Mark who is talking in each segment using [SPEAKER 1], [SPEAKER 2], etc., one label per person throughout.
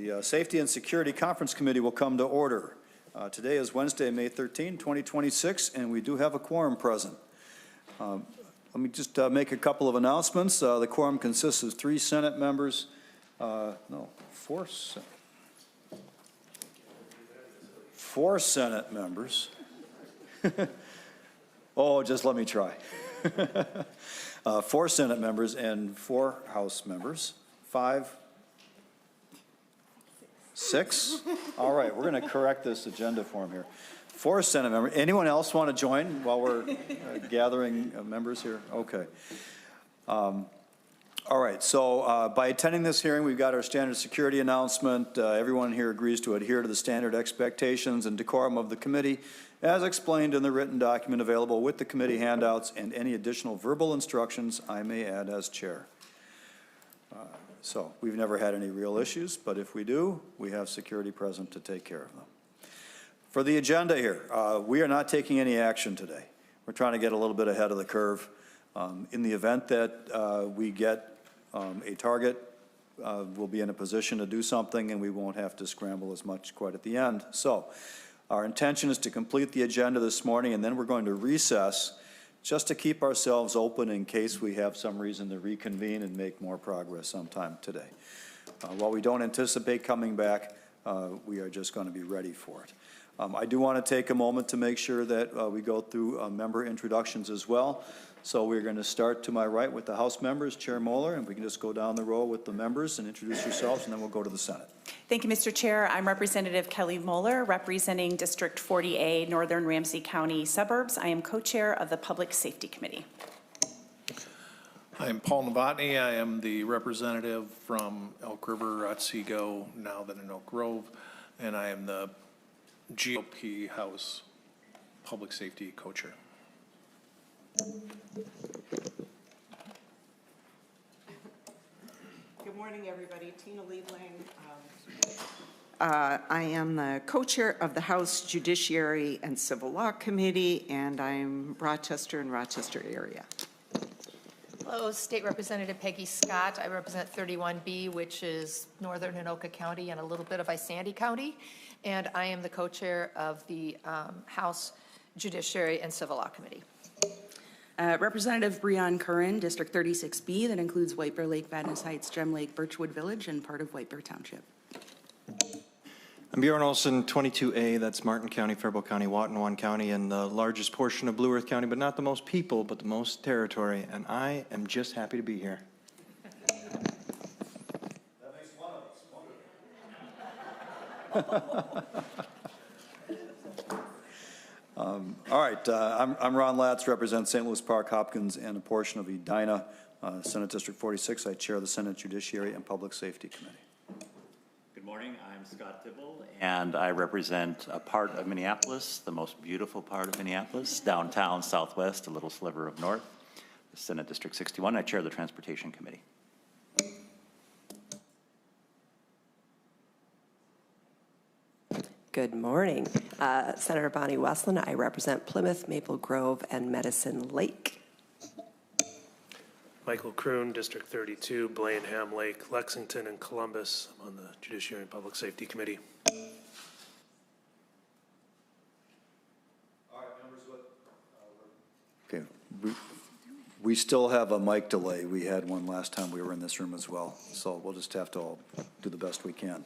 [SPEAKER 1] The Safety and Security Conference Committee will come to order. Today is Wednesday, May 13, 2026, and we do have a quorum present. Let me just make a couple of announcements. The quorum consists of 3 Senate members, four Senate members. Oh, just let me try. 4 Senate members and 4 House members. 6? All right, we're going to correct this agenda form here. 4 Senate members. Anyone else want to join while we're gathering members here? Okay. All right, so by attending this hearing, we've got our standard security announcement. Everyone here agrees to adhere to the standard expectations and decorum of the committee as explained in the written document available with the committee handouts and any additional verbal instructions I may add as chair. So we've never had any real issues, but if we do, we have security present to take care of them. For the agenda here, we are not taking any action today. We're trying to get a little bit ahead of the curve. In the event that we get a target, we'll be in a position to do something and we won't have to scramble as much quite at the end. So our intention is to complete the agenda this morning, and then we're going to recess just to keep ourselves open in case we have some reason to reconvene and make more progress sometime today. While we don't anticipate coming back, we are just going to be ready for it. I do want to take a moment to make sure that we go through member introductions as well. So we're going to start to my right with the House members, Chair Moeller, and we can just go down the row with the members and introduce yourselves, and then we'll go to the Senate.
[SPEAKER 2] Thank you, Mr. Chair. I'm Representative Kelly Moeller, representing District 40A, Northern Ramsey County suburbs. I am co-chair of the Public Safety Committee.
[SPEAKER 3] I'm Paul Novotny. I am the representative from Elk River, Otsego, now then in Oak Grove, and I am the GOP House Public Safety co-chair.
[SPEAKER 4] Good morning, everybody. Tina Liebling. I am the co-chair of the House Judiciary and Civil Law Committee, and I'm Rochester and Rochester area.
[SPEAKER 5] Hello, State Representative Peggy Scott. I represent 31B, which is northern Anoka County and a little bit of Isanti County, and I am the co-chair of the House Judiciary and Civil Law Committee.
[SPEAKER 6] Representative Breon Curran, District 36B, that includes White Bear Lake, Vadnais Heights, Gem Lake, Birchwood Village, and part of White Bear Township.
[SPEAKER 7] I'm Bjorn Olson, 22A, that's Martin County, Faribault County, Watonwan County, and the largest portion of Blue Earth County, but not the most people, but the most territory, and I am just happy to be here.
[SPEAKER 1] That makes one of us. All right, I'm Ron Latz, represent St. Louis Park, Hopkins, and a portion of Edina, Senate District 46. I chair the Senate Judiciary and Public Safety Committee.
[SPEAKER 8] Good morning, I'm Scott Dibble, and I represent a part of Minneapolis, the most beautiful part of Minneapolis, downtown, southwest, a little sliver of north, the Senate District 61. I chair the Transportation Committee.
[SPEAKER 9] Good morning. Senator Bonnie Westland. I represent Plymouth, Maple Grove, and Medicine Lake.
[SPEAKER 10] Michael Kroon, District 32, Blaine, Ham Lake, Lexington, and Columbus. I'm on the Judiciary and Public Safety Committee.
[SPEAKER 1] All right, members, okay, we still have a mic delay. We had one last time we were in this room as well, so we'll just have to all do the best we can.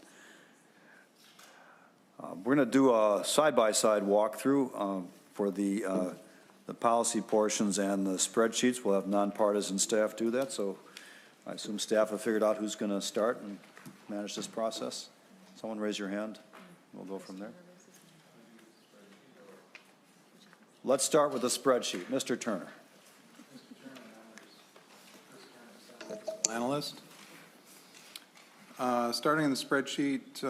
[SPEAKER 1] We're going to do a side-by-side walkthrough for the policy portions and the spreadsheets. We'll have nonpartisan staff do that, so I assume staff have figured out who's going to start and manage this process. Someone raise your hand. We'll go from there. Let's start with the spreadsheet. Mr. Turner.
[SPEAKER 11] Analyst. Starting in the spreadsheet,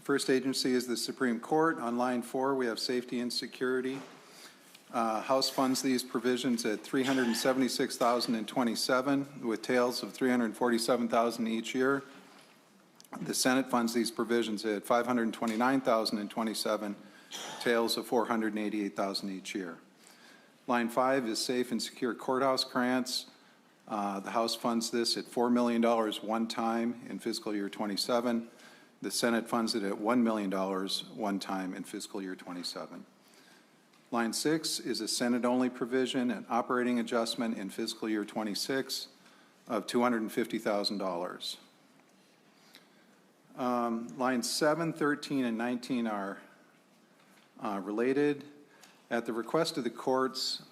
[SPEAKER 11] first agency is the Supreme Court. On line 4, we have safety and security. House funds these provisions at $376,027, with tails of $347,000 each year. The Senate funds these provisions at $529,027, tails of $488,000 each year. Line 5 is safe and secure courthouse grants. The House funds this at $4 million one time in fiscal year '27. The Senate funds it at $1 million one time in fiscal year '27. Line 6 is a Senate-only provision, an operating adjustment in fiscal year '26 of $250,000. Lines 7, 13, and 19 are related. At the request of the courts,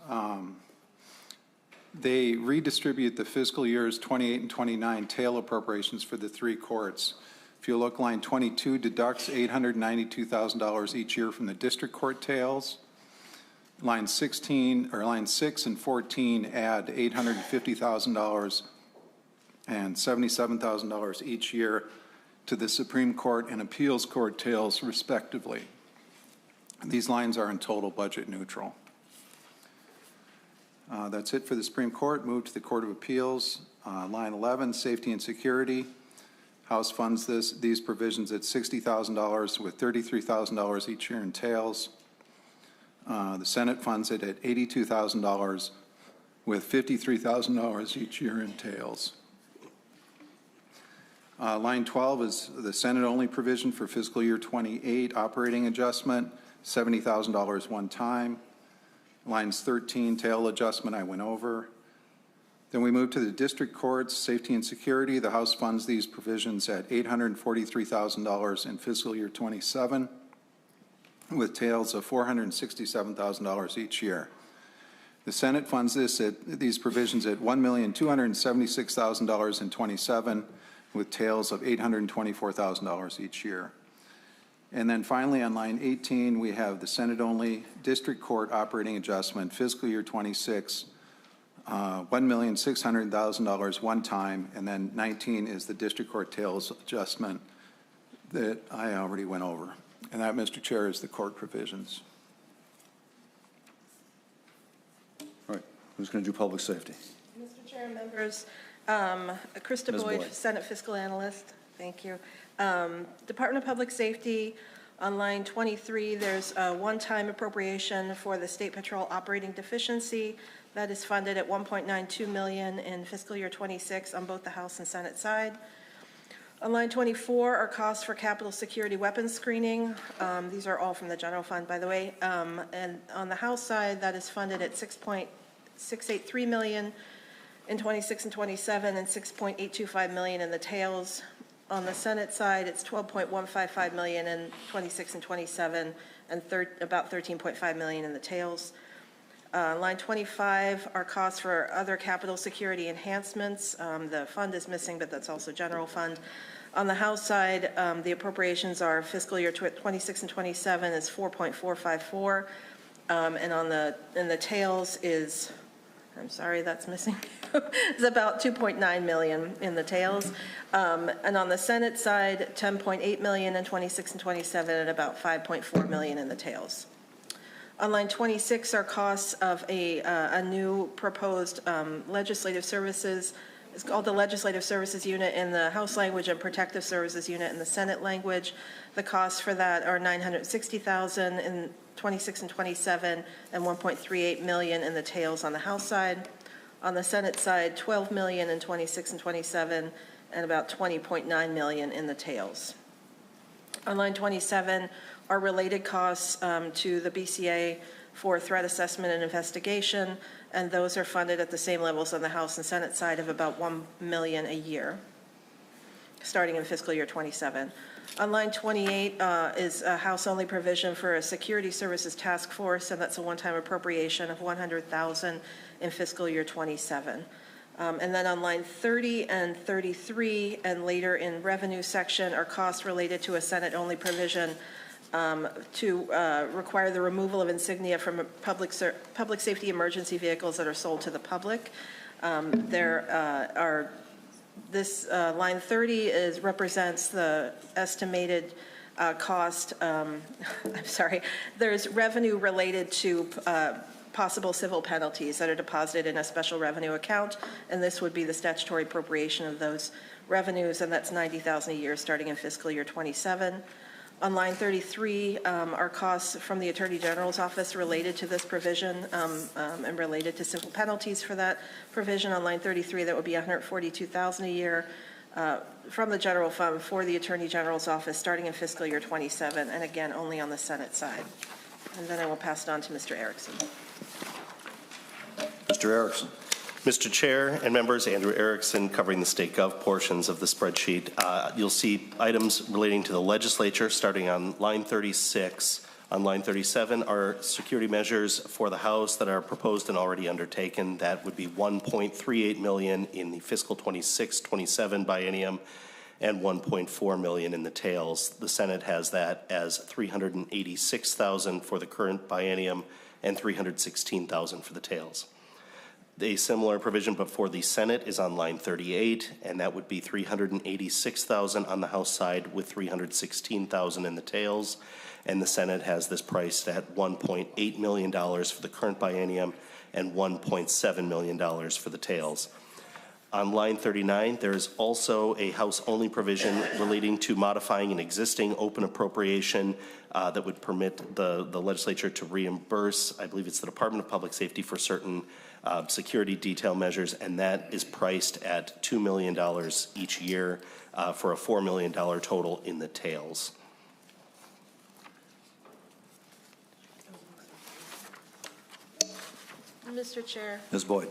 [SPEAKER 11] they redistribute the fiscal years 28 and 29 tail appropriations for the three courts. If you look, line 22 deducts $892,000 each year from the district court tails. Line 6 and 14 add $850,000 and $77,000 each year to the Supreme Court and Appeals Court tails, respectively. These lines are in total budget neutral. That's it for the Supreme Court. Move to the Court of Appeals. Line 11, safety and security. House funds these provisions at $60,000 with $33,000 each year in tails. The Senate funds it at $82,000 with $53,000 each year in tails. Line 12 is the Senate-only provision for fiscal year '28 operating adjustment, $70,000 one time. Lines 13, tail adjustment, I went over. Then we move to the district courts, safety and security. The House funds these provisions at $843,000 in fiscal year '27, with tails of $467,000 each year. The Senate funds these provisions at $1,276,000 in '27, with tails of $824,000 each year. And then finally, on line 18, we have the Senate-only district court operating adjustment, fiscal year '26, $1,600,000 one time, and then 19 is the district court tails adjustment that I already went over. And that, Mr. Chair, is the court provisions.
[SPEAKER 1] All right, who's going to do public safety?
[SPEAKER 12] Mr. Chair, members, Krista
[SPEAKER 1] Ms.
[SPEAKER 12] Boyd,
[SPEAKER 1] Boyd.
[SPEAKER 12] Senate Fiscal Analyst. Thank you. Department of Public Safety, on line 23, there's a one-time appropriation for the State Patrol operating deficiency that is funded at $1.92 million in fiscal year '26 on both the House and Senate side. On line 24 are costs for capital security weapons screening. These are all from the general fund, by the way. And on the House side, that is funded at $6.683 million in '26 and '27 and $6.825 million in the tails. On the Senate side, it's $12.155 million in '26 and '27 and about $13.5 million in the tails. Line 25 are costs for other capital security enhancements. The fund is missing, but that's also general fund. On the House side, the appropriations are fiscal year '26 and '27 is $4.454, and in the tails is, I'm sorry, that's missing. It's about $2.9 million in the tails. And on the Senate side, $10.8 million in '26 and '27 and about $5.4 million in the tails. On line 26 are costs of a new proposed legislative services. It's called the Legislative Services Unit in the House language and Protective Services Unit in the Senate language. The costs for that are $960,000 in '26 and '27 and $1.38 million in the tails on the House side. On the Senate side, $12 million in '26 and '27 and about $20.9 million in the tails. On line 27 are related costs to the BCA for threat assessment and investigation, and those are funded at the same levels on the House and Senate side of about $1 million a year, starting in fiscal year '27. On line 28 is a House-only provision for a security services task force, and that's a one-time appropriation of $100,000 in fiscal year '27. And then on line 30 and 33, and later in revenue section, are costs related to a Senate-only provision to require the removal of insignia from public safety emergency vehicles that are sold to the public. Line 30 represents the estimated cost. I'm sorry. There's revenue related to possible civil penalties that are deposited in a special revenue account, and this would be the statutory appropriation of those revenues, and that's $90,000 a year starting in fiscal year '27. On line 33 are costs from the Attorney General's office related to this provision and related to civil penalties for that provision. On line 33, that would be $142,000 a year from the general fund for the Attorney General's office starting in fiscal year 27, and again, only on the Senate side. And then I will pass it on to Mr. Erickson.
[SPEAKER 1] Mr. Erickson.
[SPEAKER 13] Mr. Chair and members, Andrew Erickson, covering the state gov portions of the spreadsheet. You'll see items relating to the legislature starting on line 36. On line 37 are security measures for the House that are proposed and already undertaken. That would be $1.38 million in the fiscal 26-27 biennium and $1.4 million in the tails. The Senate has that as $386,000 for the current biennium and $316,000 for the tails. A similar provision before the Senate is on line 38, and that would be $386,000 on the House side with $316,000 in the tails. And the Senate has this priced at $1.8 million for the current biennium and $1.7 million for the tails. On line 39, there is also a House-only provision relating to modifying an existing open appropriation that would permit the legislature to reimburse, I believe it's the Department of Public Safety, for certain security detail measures, and that is priced at $2 million each year for a $4 million total in the tails.
[SPEAKER 12] Mr. Chair.
[SPEAKER 1] Ms. Boyd.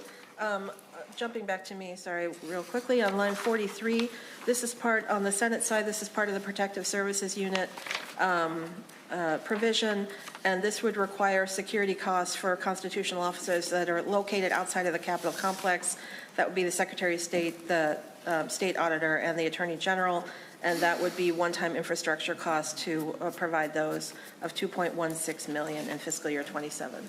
[SPEAKER 12] Jumping back to me, sorry, real quickly, on line 43, this is part, on the Senate side, this is part of the Protective Services Unit provision, and this would require security costs for constitutional officers that are located outside of the Capitol complex. That would be the Secretary of State, the State Auditor, and the Attorney General, and that would be one-time infrastructure costs to provide those of $2.16 million in fiscal year 27.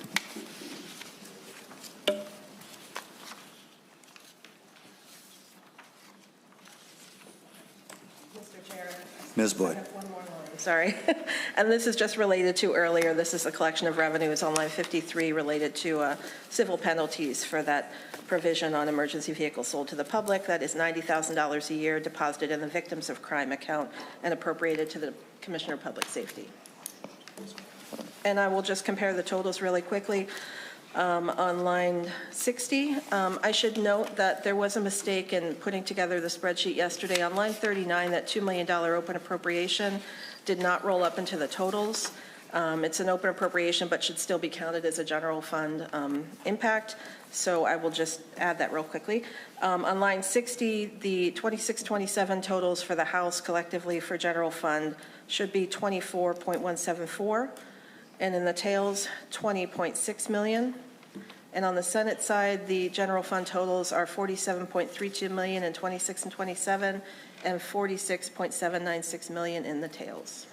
[SPEAKER 1] Ms. Boyd.
[SPEAKER 12] Sorry. And this is just related to earlier, this is a collection of revenues on line 53 related to civil penalties for that provision on emergency vehicles sold to the public. That is $90,000 a year deposited in the Victims of Crime account and appropriated to the Commissioner of Public Safety. And I will just compare the totals really quickly. On line 60, I should note that there was a mistake in putting together the spreadsheet yesterday. On line 39, that $2 million open appropriation did not roll up into the totals. It's an open appropriation, but should still be counted as a general fund impact. So I will just add that real quickly. On line 60, the 26-27 totals for the House collectively for general fund should be 24.174. And in the tails, 20.6 million. And on the Senate side, the general fund totals are 47.32 million in 26 and 27, and 46.796 million in the tails.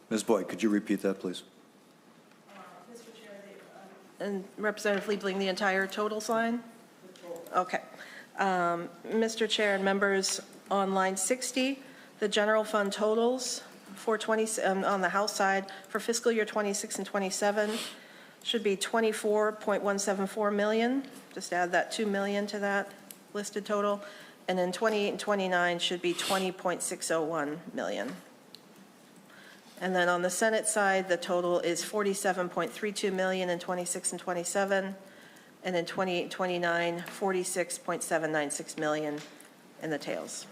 [SPEAKER 1] Ms. Boyd, could you repeat that, please?
[SPEAKER 12] Mr. Chair, and Representative Liebling, the entire totals line? Okay. Mr. Chair and members, on line 60, the general fund totals for on the House side for fiscal year 26 and 27 should be 24.174 million. Just add that 2 million to that listed total. And then 28 and 29 should be 20.601 million. And then on the Senate side, the total is 47.32 million in 26 and 27. And in 28 and 29, 46.796 million in the tails.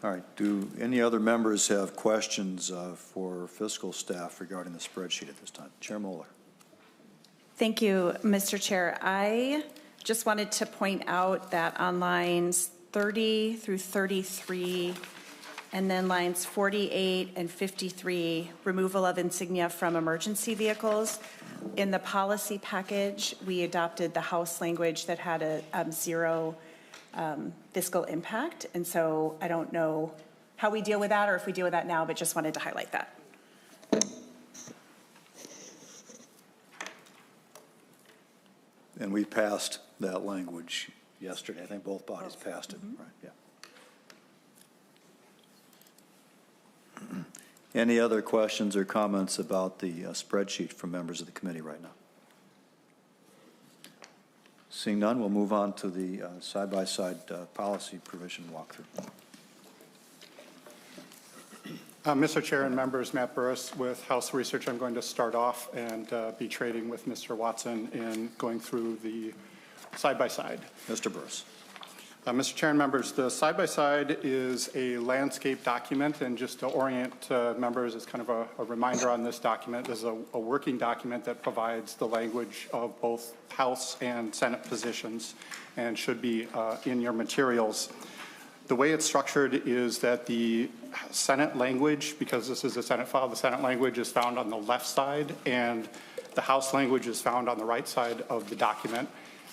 [SPEAKER 1] All right. Do any other members have questions for fiscal staff regarding the spreadsheet at this time? Chair Moeller.
[SPEAKER 2] Thank you, Mr. Chair. I just wanted to point out that on lines 30 through 33, and then lines 48 and 53, removal of insignia from emergency vehicles. In the policy package, we adopted the House language that had a zero fiscal impact. And so I don't know how we deal with that or if we deal with that now, but just wanted to highlight that.
[SPEAKER 1] And we passed that language yesterday. I think both bodies passed it, right? Yeah. Any other questions or comments about the spreadsheet from members of the committee right now? Seeing none, we'll move on to the side-by-side policy provision walkthrough.
[SPEAKER 14] Mr. Chair and members, Matt Burris with House Research. I'm going to start off and be trading with Mr. Watson in going through the side-by-side.
[SPEAKER 1] Mr. Burris.
[SPEAKER 14] Mr. Chair and members, the side-by-side is a landscape document, and just to orient members, it's kind of a reminder on this document. This is a working document that provides the language of both House and Senate positions and should be in your materials. The way it's structured is that the Senate language, because this is a Senate file, the Senate language is found on the left side, and the House language is found on the right side of the document.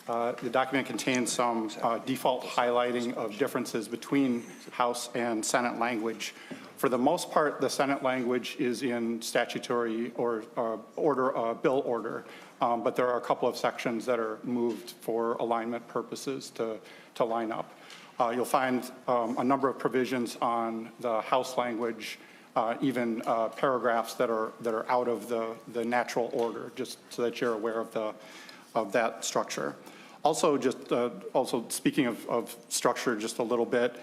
[SPEAKER 14] The document contains some default highlighting of differences between House and Senate language. For the most part, the Senate language is in statutory or bill order, but there are a couple of sections that are moved for alignment purposes to line up. You'll find a number of provisions on the House language, even paragraphs that are out of the natural order, just so that you're aware of that structure. Also, also speaking of structure just a little bit,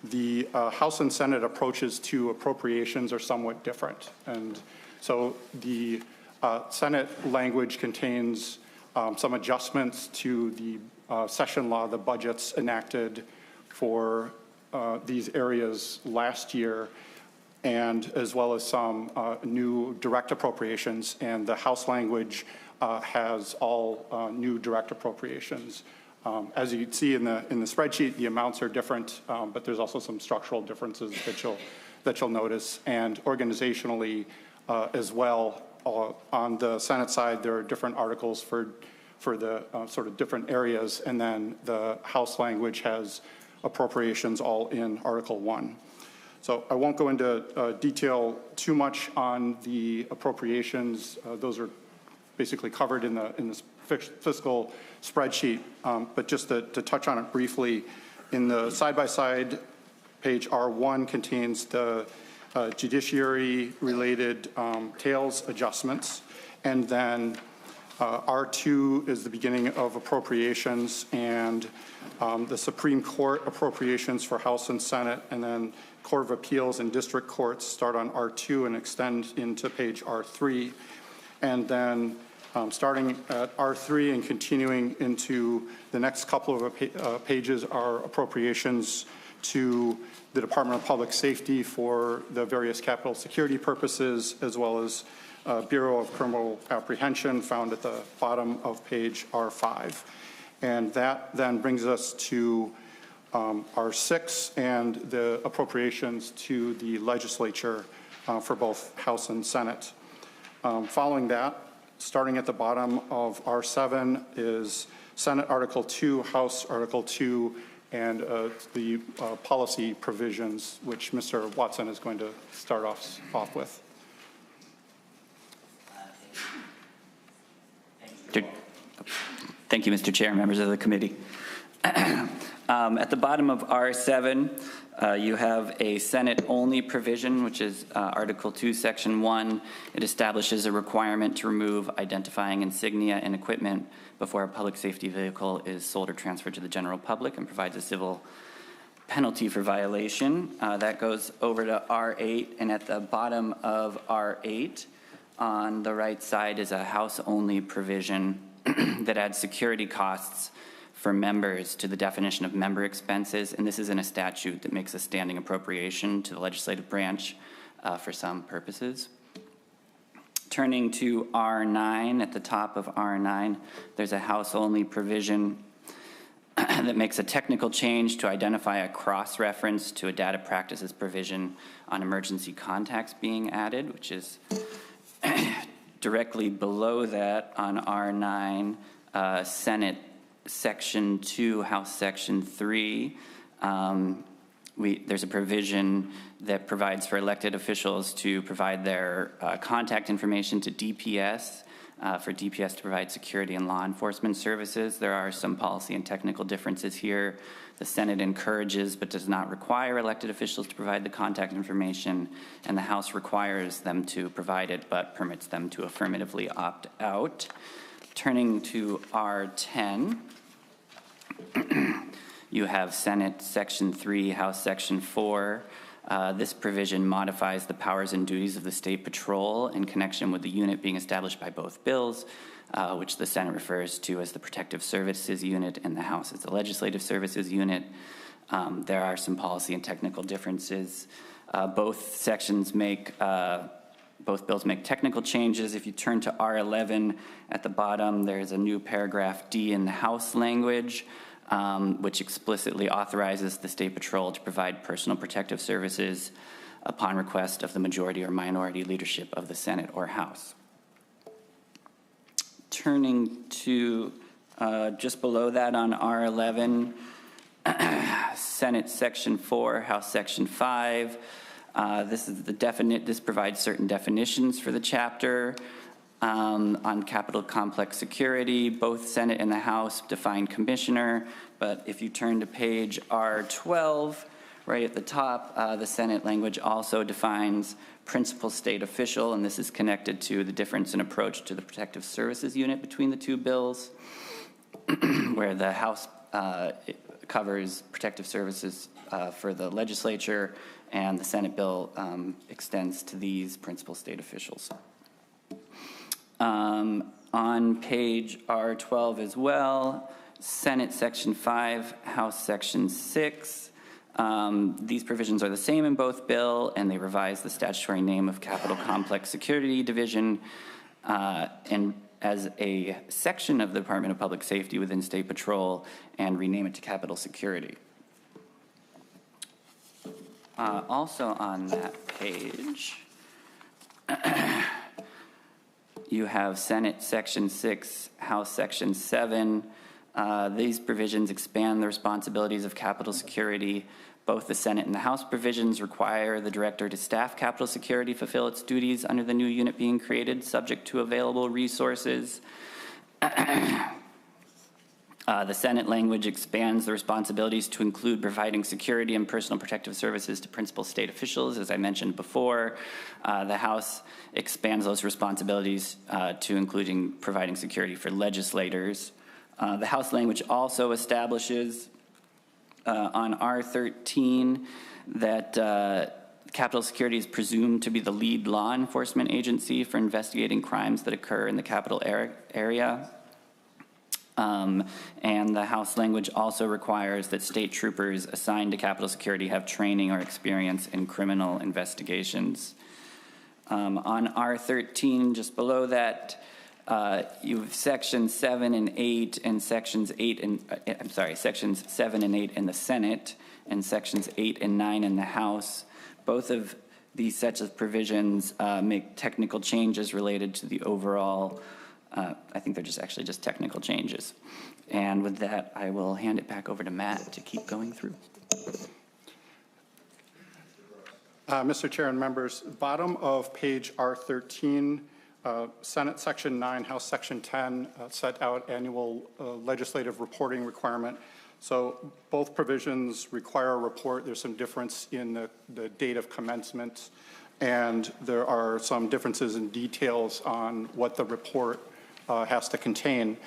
[SPEAKER 14] the House and Senate approaches to appropriations are somewhat different. And so the Senate language contains some adjustments to the session law, the budgets enacted for these areas last year, and as well as some new direct appropriations. And the House language has all new direct appropriations. As you can see in the spreadsheet, the amounts are different, but there's also some structural differences that you'll notice. And organizationally as well, on the Senate side, there are different articles for the sort of different areas, and then the House language has appropriations all in Article 1. So I won't go into detail too much on the appropriations. Those are basically covered in the fiscal spreadsheet, but just to touch on it briefly, in the side-by-side, page R1 contains the judiciary-related tails adjustments, and then R2 is the beginning of appropriations, and the Supreme Court appropriations for House and Senate, and then Court of Appeals and District Courts start on R2 and extend into page R3. And then starting at R3 and continuing into the next couple of pages are appropriations to the Department of Public Safety for the various capital security purposes, as well as Bureau of Criminal Apprehension found at the bottom of page R5. And that then brings us to R6 and the appropriations to the legislature for both House and Senate. Following that, starting at the bottom of R7 is Senate Article 2, House Article 2, and the policy provisions, which Mr. Watson is going to start off with.
[SPEAKER 15] Thank you, Mr. Chair, members of the committee. At the bottom of R7, you have a Senate-only provision, which is Article 2, Section 1. It establishes a requirement to remove identifying insignia and equipment before a public safety vehicle is sold or transferred to the general public, and provides a civil penalty for violation. That goes over to R8, and at the bottom of R8, on the right side, is a House-only provision that adds security costs for members to the definition of member expenses, and this is in a statute that makes a standing appropriation to the legislative branch for some purposes. Turning to R9, at the top of R9, there's a House-only provision that makes a technical change to identify a cross-reference to a data practices provision on emergency contacts being added, which is directly below that on R9, Senate Section 2, House Section 3. There's a provision that provides for elected officials to provide their contact information to DPS for DPS to provide security and law enforcement services. There are some policy and technical differences here. The Senate encourages but does not require elected officials to provide the contact information, and the House requires them to provide it but permits them to affirmatively opt out. Turning to R10, you have Senate Section 3, House Section 4. This provision modifies the powers and duties of the State Patrol in connection with the unit being established by both bills, which the Senate refers to as the Protective Services Unit and the House as the Legislative Services Unit. There are some policy and technical differences. Both bills make technical changes. If you turn to R11 at the bottom, there's a new paragraph D in the House language, which explicitly authorizes the State Patrol to provide personal protective services upon request of the majority or minority leadership of the Senate or House. Turning to just below that on R11, Senate Section 4, House Section 5. This provides certain definitions for the chapter. On capital complex security, both Senate and the House define commissioner, but if you turn to page R12, right at the top, the Senate language also defines principal state official, and this is connected to the difference in approach to the Protective Services Unit between the two bills, where the House covers protective services for the legislature, and the Senate bill extends to these principal state officials. On page R12 as well, Senate Section 5, House Section 6. These provisions are the same in both bill, and they revise the statutory name of Capital Complex Security Division and as a section of the Department of Public Safety within State Patrol and rename it to Capital Security. Also on that page, you have Senate Section 6, House Section 7. These provisions expand the responsibilities of Capitol Security. Both the Senate and the House provisions require the director to staff Capitol Security fulfill its duties under the new unit being created, subject to available resources. The Senate language expands the responsibilities to include providing security and personal protective services to principal state officials, as I mentioned before. The House expands those responsibilities to including providing security for legislators. The House language also establishes on R13 that Capitol Security is presumed to be the lead law enforcement agency for investigating crimes that occur in the Capitol area. And the House language also requires that state troopers assigned to Capitol Security have training or experience in criminal investigations. On R13, just below that, you have sections 7 and 8 and sections 7 and 8 in the Senate and sections 8 and 9 in the House. Both of these sets of provisions make technical changes related to the overall. I think they're just technical changes. And with that, I will hand it back over to Matt to keep going through.
[SPEAKER 14] Mr. Chair and members, bottom of page R13, Senate Section 9, House Section 10 set out annual legislative reporting requirement. So both provisions require a report. There's some difference in the date of commencement, and there are some differences in details on what the report has to contain.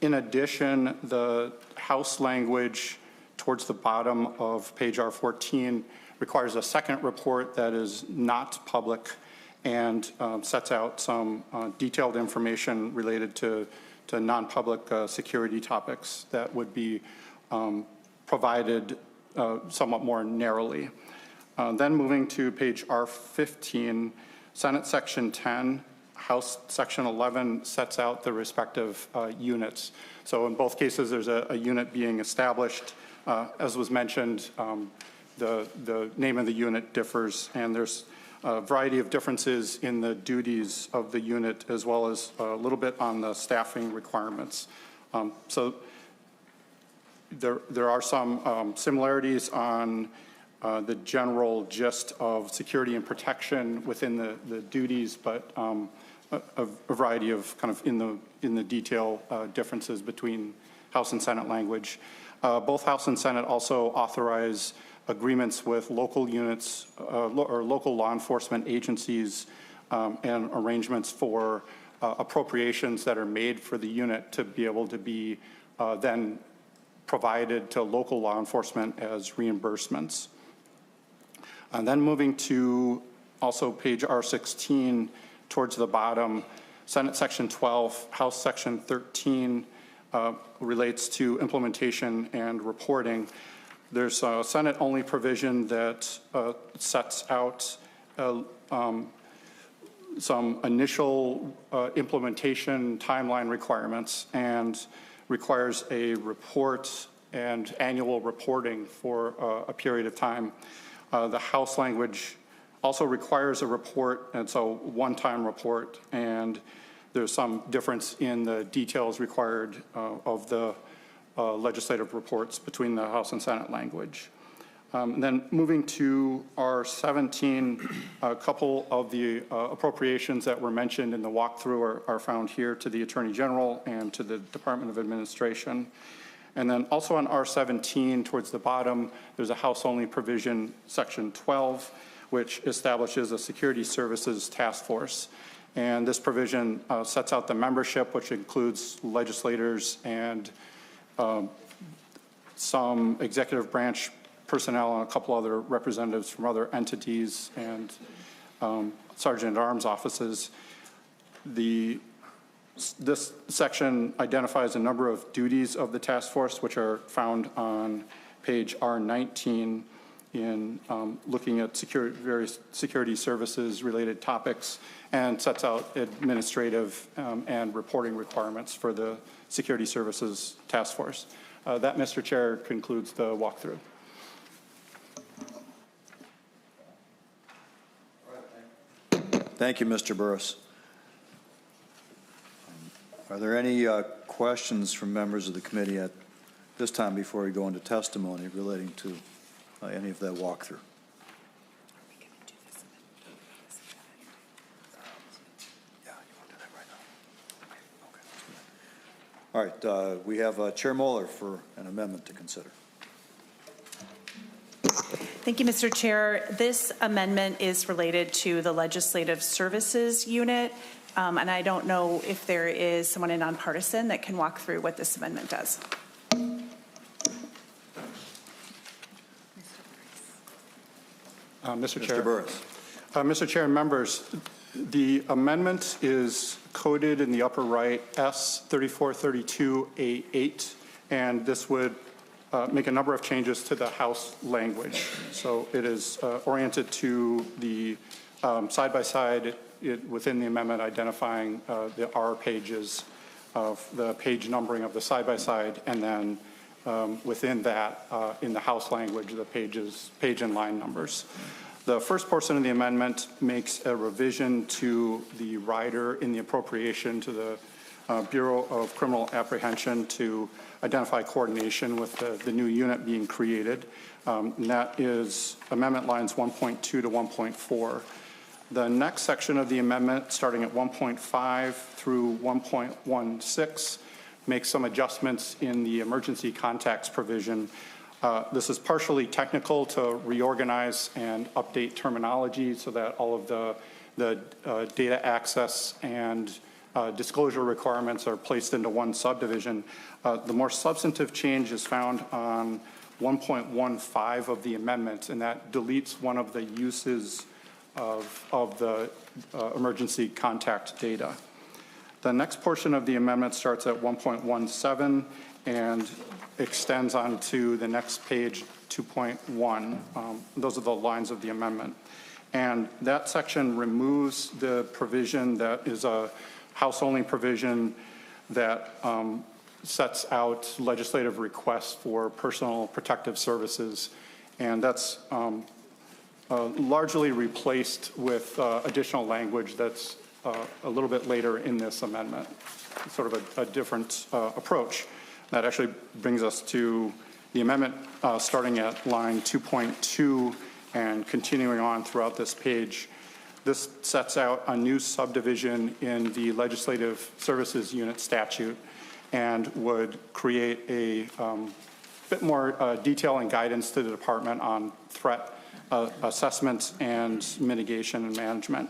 [SPEAKER 14] In addition, the House language towards the bottom of page R14 requires a second report that is not public and sets out some detailed information related to non-public security topics that would be provided somewhat more narrowly. Then moving to page R15, Senate Section 10, House Section 11 sets out the respective units. So in both cases, there's a unit being established. As was mentioned, the name of the unit differs, and there's a variety of differences in the duties of the unit, as well as a little bit on the staffing requirements. So there are some similarities on the general gist of security and protection within the duties, but a variety of kind of in the detail differences between House and Senate language. Both House and Senate also authorize agreements with local units or local law enforcement agencies and arrangements for appropriations that are made for the unit to be able to be then provided to local law enforcement as reimbursements. And then moving to also page R16 towards the bottom, Senate Section 12, House Section 13 relates to implementation and reporting. There's a Senate-only provision that sets out some initial implementation timeline requirements and requires a report and annual reporting for a period of time. The House language also requires a report, and so one-time report, and there's some difference in the details required of the legislative reports between the House and Senate language. And then moving to R17, a couple of the appropriations that were mentioned in the walkthrough are found here to the Attorney General and to the Department of Administration. And then also on R17, towards the bottom, there's a House-only provision, Section 12, which establishes a Security Services Task Force. And this provision sets out the membership, which includes legislators and some executive branch personnel and a couple other representatives from other entities and sergeant-at-arms offices. This section identifies a number of duties of the task force, which are found on page R19 in looking at various security services related topics, and sets out administrative and reporting requirements for the Security Services Task Force. That, Mr. Chair, concludes the walkthrough.
[SPEAKER 1] Thank you, Mr. Burris. Are there any questions from members of the committee at this time before we go into testimony relating to any of that walkthrough? All right, we have Chair Moeller for an amendment to consider.
[SPEAKER 2] Thank you, Mr. Chair. This amendment is related to the Legislative Services Unit, and I don't know if there is someone in nonpartisan that can walk through what this amendment does.
[SPEAKER 14] Mr. Chair.
[SPEAKER 1] Mr. Burris.
[SPEAKER 14] Mr. Chair and members, the amendment is coded in the upper right S3432A8, and this would make a number of changes to the House language. So it is oriented to the side-by-side within the amendment, identifying the R pages of the page numbering of the side-by-side, and then within that, in the House language, the page and line numbers. The first portion of the amendment makes a revision to the rider in the appropriation to the Bureau of Criminal Apprehension to identify coordination with the new unit being created. And that is amendment lines 1.2 to 1.4. The next section of the amendment, starting at 1.5 through 1.16, makes some adjustments in the emergency contacts provision. This is partially technical to reorganize and update terminology so that all of the data access and disclosure requirements are placed into one subdivision. The more substantive change is found on 1.15 of the amendment, and that deletes one of the uses of the emergency contact data. The next portion of the amendment starts at 1.17 and extends on to the next page, 2.1. Those are the lines of the amendment. And that section removes the provision that is a House-only provision that sets out legislative requests for personal protective services. And that's largely replaced with additional language that's a little bit later in this amendment, sort of a different approach. That actually brings us to the amendment starting at line 2.2 and continuing on throughout this page. This sets out a new subdivision in the Legislative Services Unit statute and would create a bit more detail and guidance to the department on threat assessment and mitigation and management.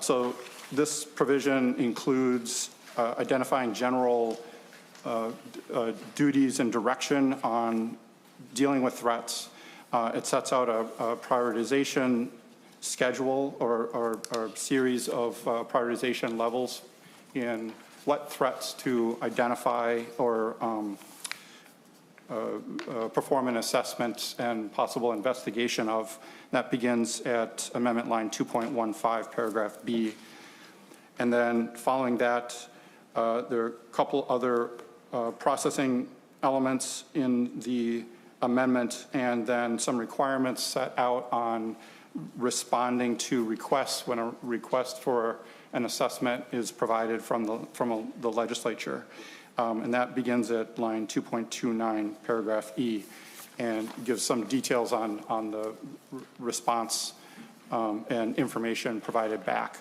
[SPEAKER 14] So this provision includes identifying general duties and direction on dealing with threats. It sets out a prioritization schedule or series of prioritization levels in what threats to identify or perform an assessment and possible investigation of. That begins at amendment line 2.15, paragraph B. And then following that, there are a couple other processing elements in the amendment, and then some requirements set out on responding to requests when a request for an assessment is provided from the legislature. And that begins at line 2.29, paragraph E, and gives some details on the response and information provided back.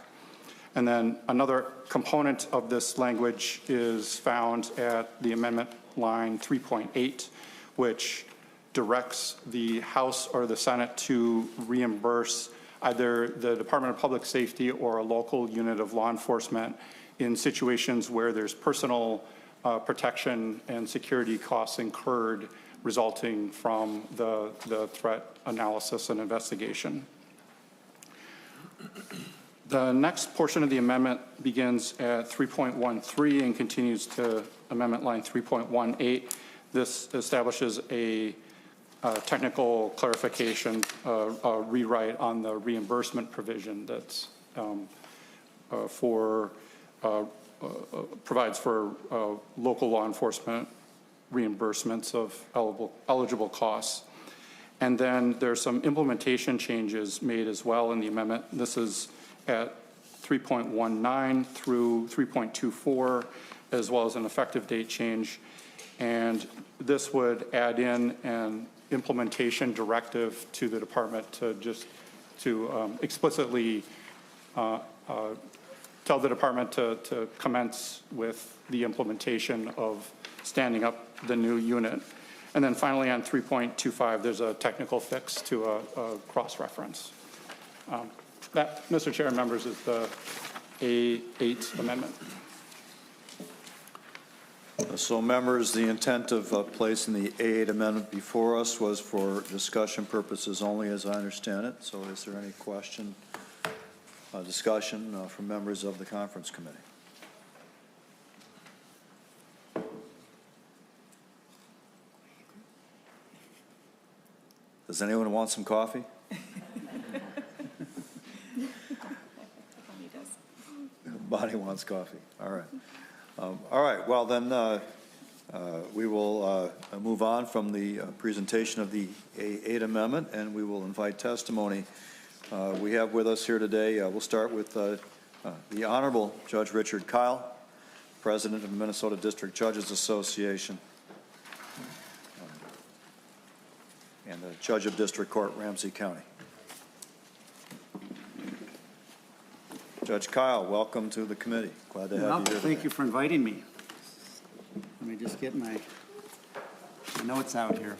[SPEAKER 14] And then another component of this language is found at the amendment line 3.8, which directs the House or the Senate to reimburse either the Department of Public Safety or a local unit of law enforcement in situations where there's personal protection and security costs incurred resulting from the threat analysis and investigation. The next portion of the amendment begins at 3.13 and continues to amendment line 3.18. This establishes a technical clarification, rewrite on the reimbursement provision that's provides for local law enforcement reimbursements of eligible costs. And then there's some implementation changes made as well in the amendment. This is at 3.19 through 3.24, as well as an effective date change. And this would add in an implementation directive to the department to explicitly tell the department to commence with the implementation of standing up the new unit. And then finally on 3.25, there's a technical fix to a cross-reference. That, Mr. Chair and members, is the A8 amendment.
[SPEAKER 1] So members, the intent of placing the A8 amendment before us was for discussion purposes only, as I understand it. So is there any question, discussion from members of the conference committee? Does anyone want some coffee? Bonnie wants coffee. All right. All right. Well, then we will move on from the presentation of the A8 amendment, and we will invite testimony. We have with us here today, we'll start with the Honorable Judge Richard Kyle, President of the Minnesota District Judges Association, and the Judge of District Court, Ramsey County. Judge Kyle, welcome to the committee. Glad to have you here today.
[SPEAKER 16] Thank you for inviting me. Let me just get my notes out here.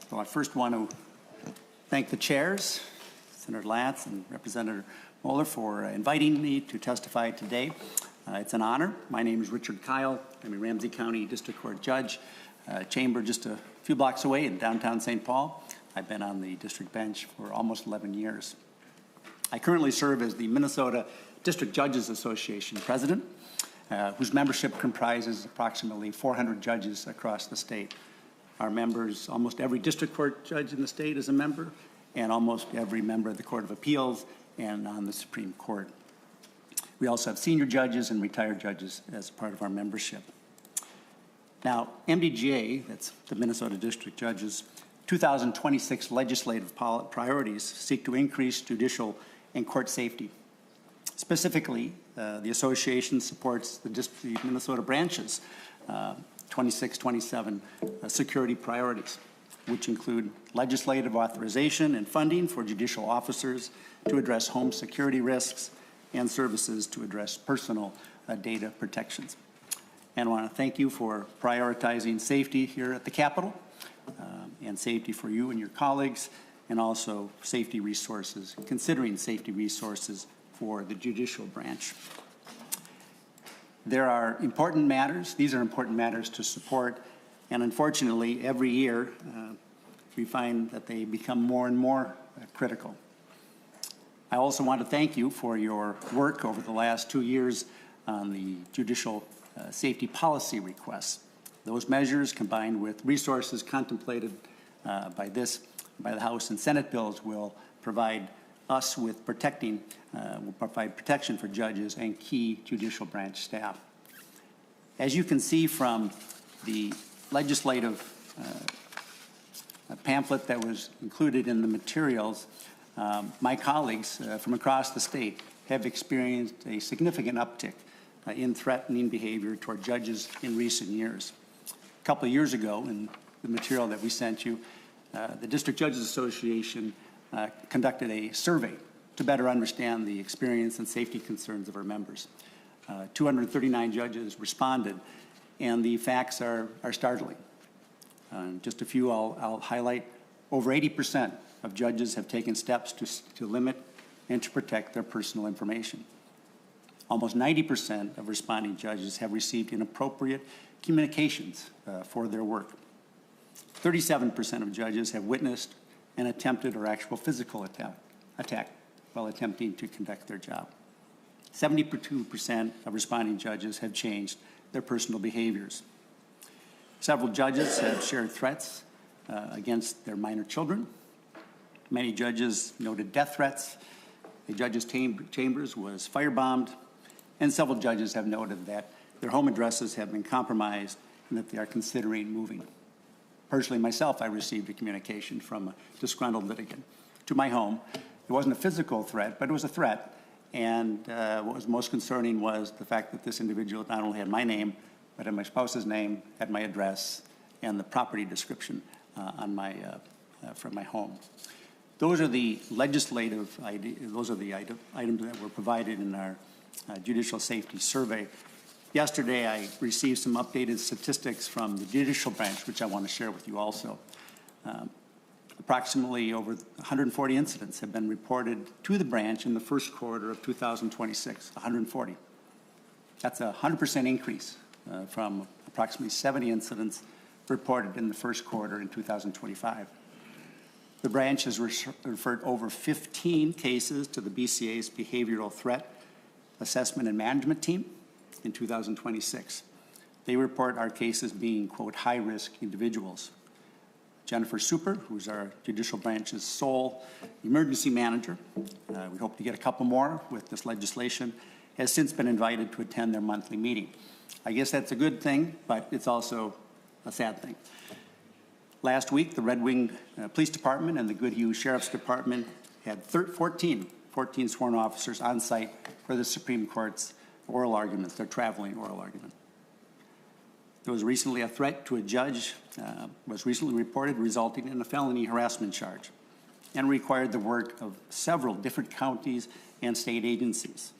[SPEAKER 16] So I first want to thank the chairs, Senator Latz and Representative Moeller, for inviting me to testify today. It's an honor. My name is Richard Kyle. I'm a Ramsey County District Court Judge, chamber just a few blocks away in downtown St. Paul. I've been on the district bench for almost 11 years. I currently serve as the Minnesota District Judges Association president, whose membership comprises approximately 400 judges across the state. Our members, almost every district court judge in the state is a member, and almost every member of the Court of Appeals and on the Supreme Court. We also have senior judges and retired judges as part of our membership. Now, MDJA, that's the Minnesota District Judges, 2026 legislative priorities seek to increase judicial and court safety. Specifically, the association supports the Minnesota branches 26-27 security priorities. which include legislative authorization and funding for judicial officers to address home security risks and services to address personal data protections. And I want to thank you for prioritizing safety here at the Capitol, and safety for you and your colleagues, and also safety resources, considering safety resources for the judicial branch. There are important matters. These are important matters to support, and unfortunately, every year, we find that they become more and more critical. I also want to thank you for your work over the last 2 years on the judicial safety policy requests. Those measures, combined with resources contemplated by the House and Senate bills, will provide us with protection for judges and key judicial branch staff. As you can see from the legislative pamphlet that was included in the materials, my colleagues from across the state have experienced a significant uptick in threatening behavior toward judges in recent years. A couple of years ago, in the material that we sent you, the District Judges Association conducted a survey to better understand the experience and safety concerns of our members. 239 judges responded, and the facts are startling. Just a few I'll highlight. Over 80% of judges have taken steps to limit and to protect their personal information. Almost 90% of responding judges have received inappropriate communications for their work. 37% of judges have witnessed an attempted or actual physical attack while attempting to conduct their job. 72% of responding judges have changed their personal behaviors. Several judges have shared threats against their minor children. Many judges noted death threats. The judges' chambers was firebombed, and several judges have noted that their home addresses have been compromised and that they are considering moving. Personally, myself, I received a communication from a disgruntled litigant to my home. It wasn't a physical threat, but it was a threat. And what was most concerning was the fact that this individual not only had my name, but had my spouse's name, had my address, and the property description from my home. Those are the legislative items that were provided in our judicial safety survey. Yesterday, I received some updated statistics from the judicial branch, which I want to share with you also. Approximately over 140 incidents have been reported to the branch in the first quarter of 2026, 140. That's a 100% increase from approximately 70 incidents reported in the first quarter in 2025. The branch has referred over 15 cases to the BCA's Behavioral Threat Assessment and Management Team in 2026. They report our cases being, quote, high-risk individuals. Jennifer Super, who's our judicial branch's sole emergency manager, we hope to get a couple more with this legislation, has since been invited to attend their monthly meeting. I guess that's a good thing, but it's also a sad thing. Last week, the Red Wing Police Department and the Goodhue Sheriff's Department had 14 sworn officers on site for the Supreme Court's oral arguments, their traveling oral argument. There was recently a threat to a judge, was recently reported, resulting in a felony harassment charge, and required the work of several different counties and state agencies.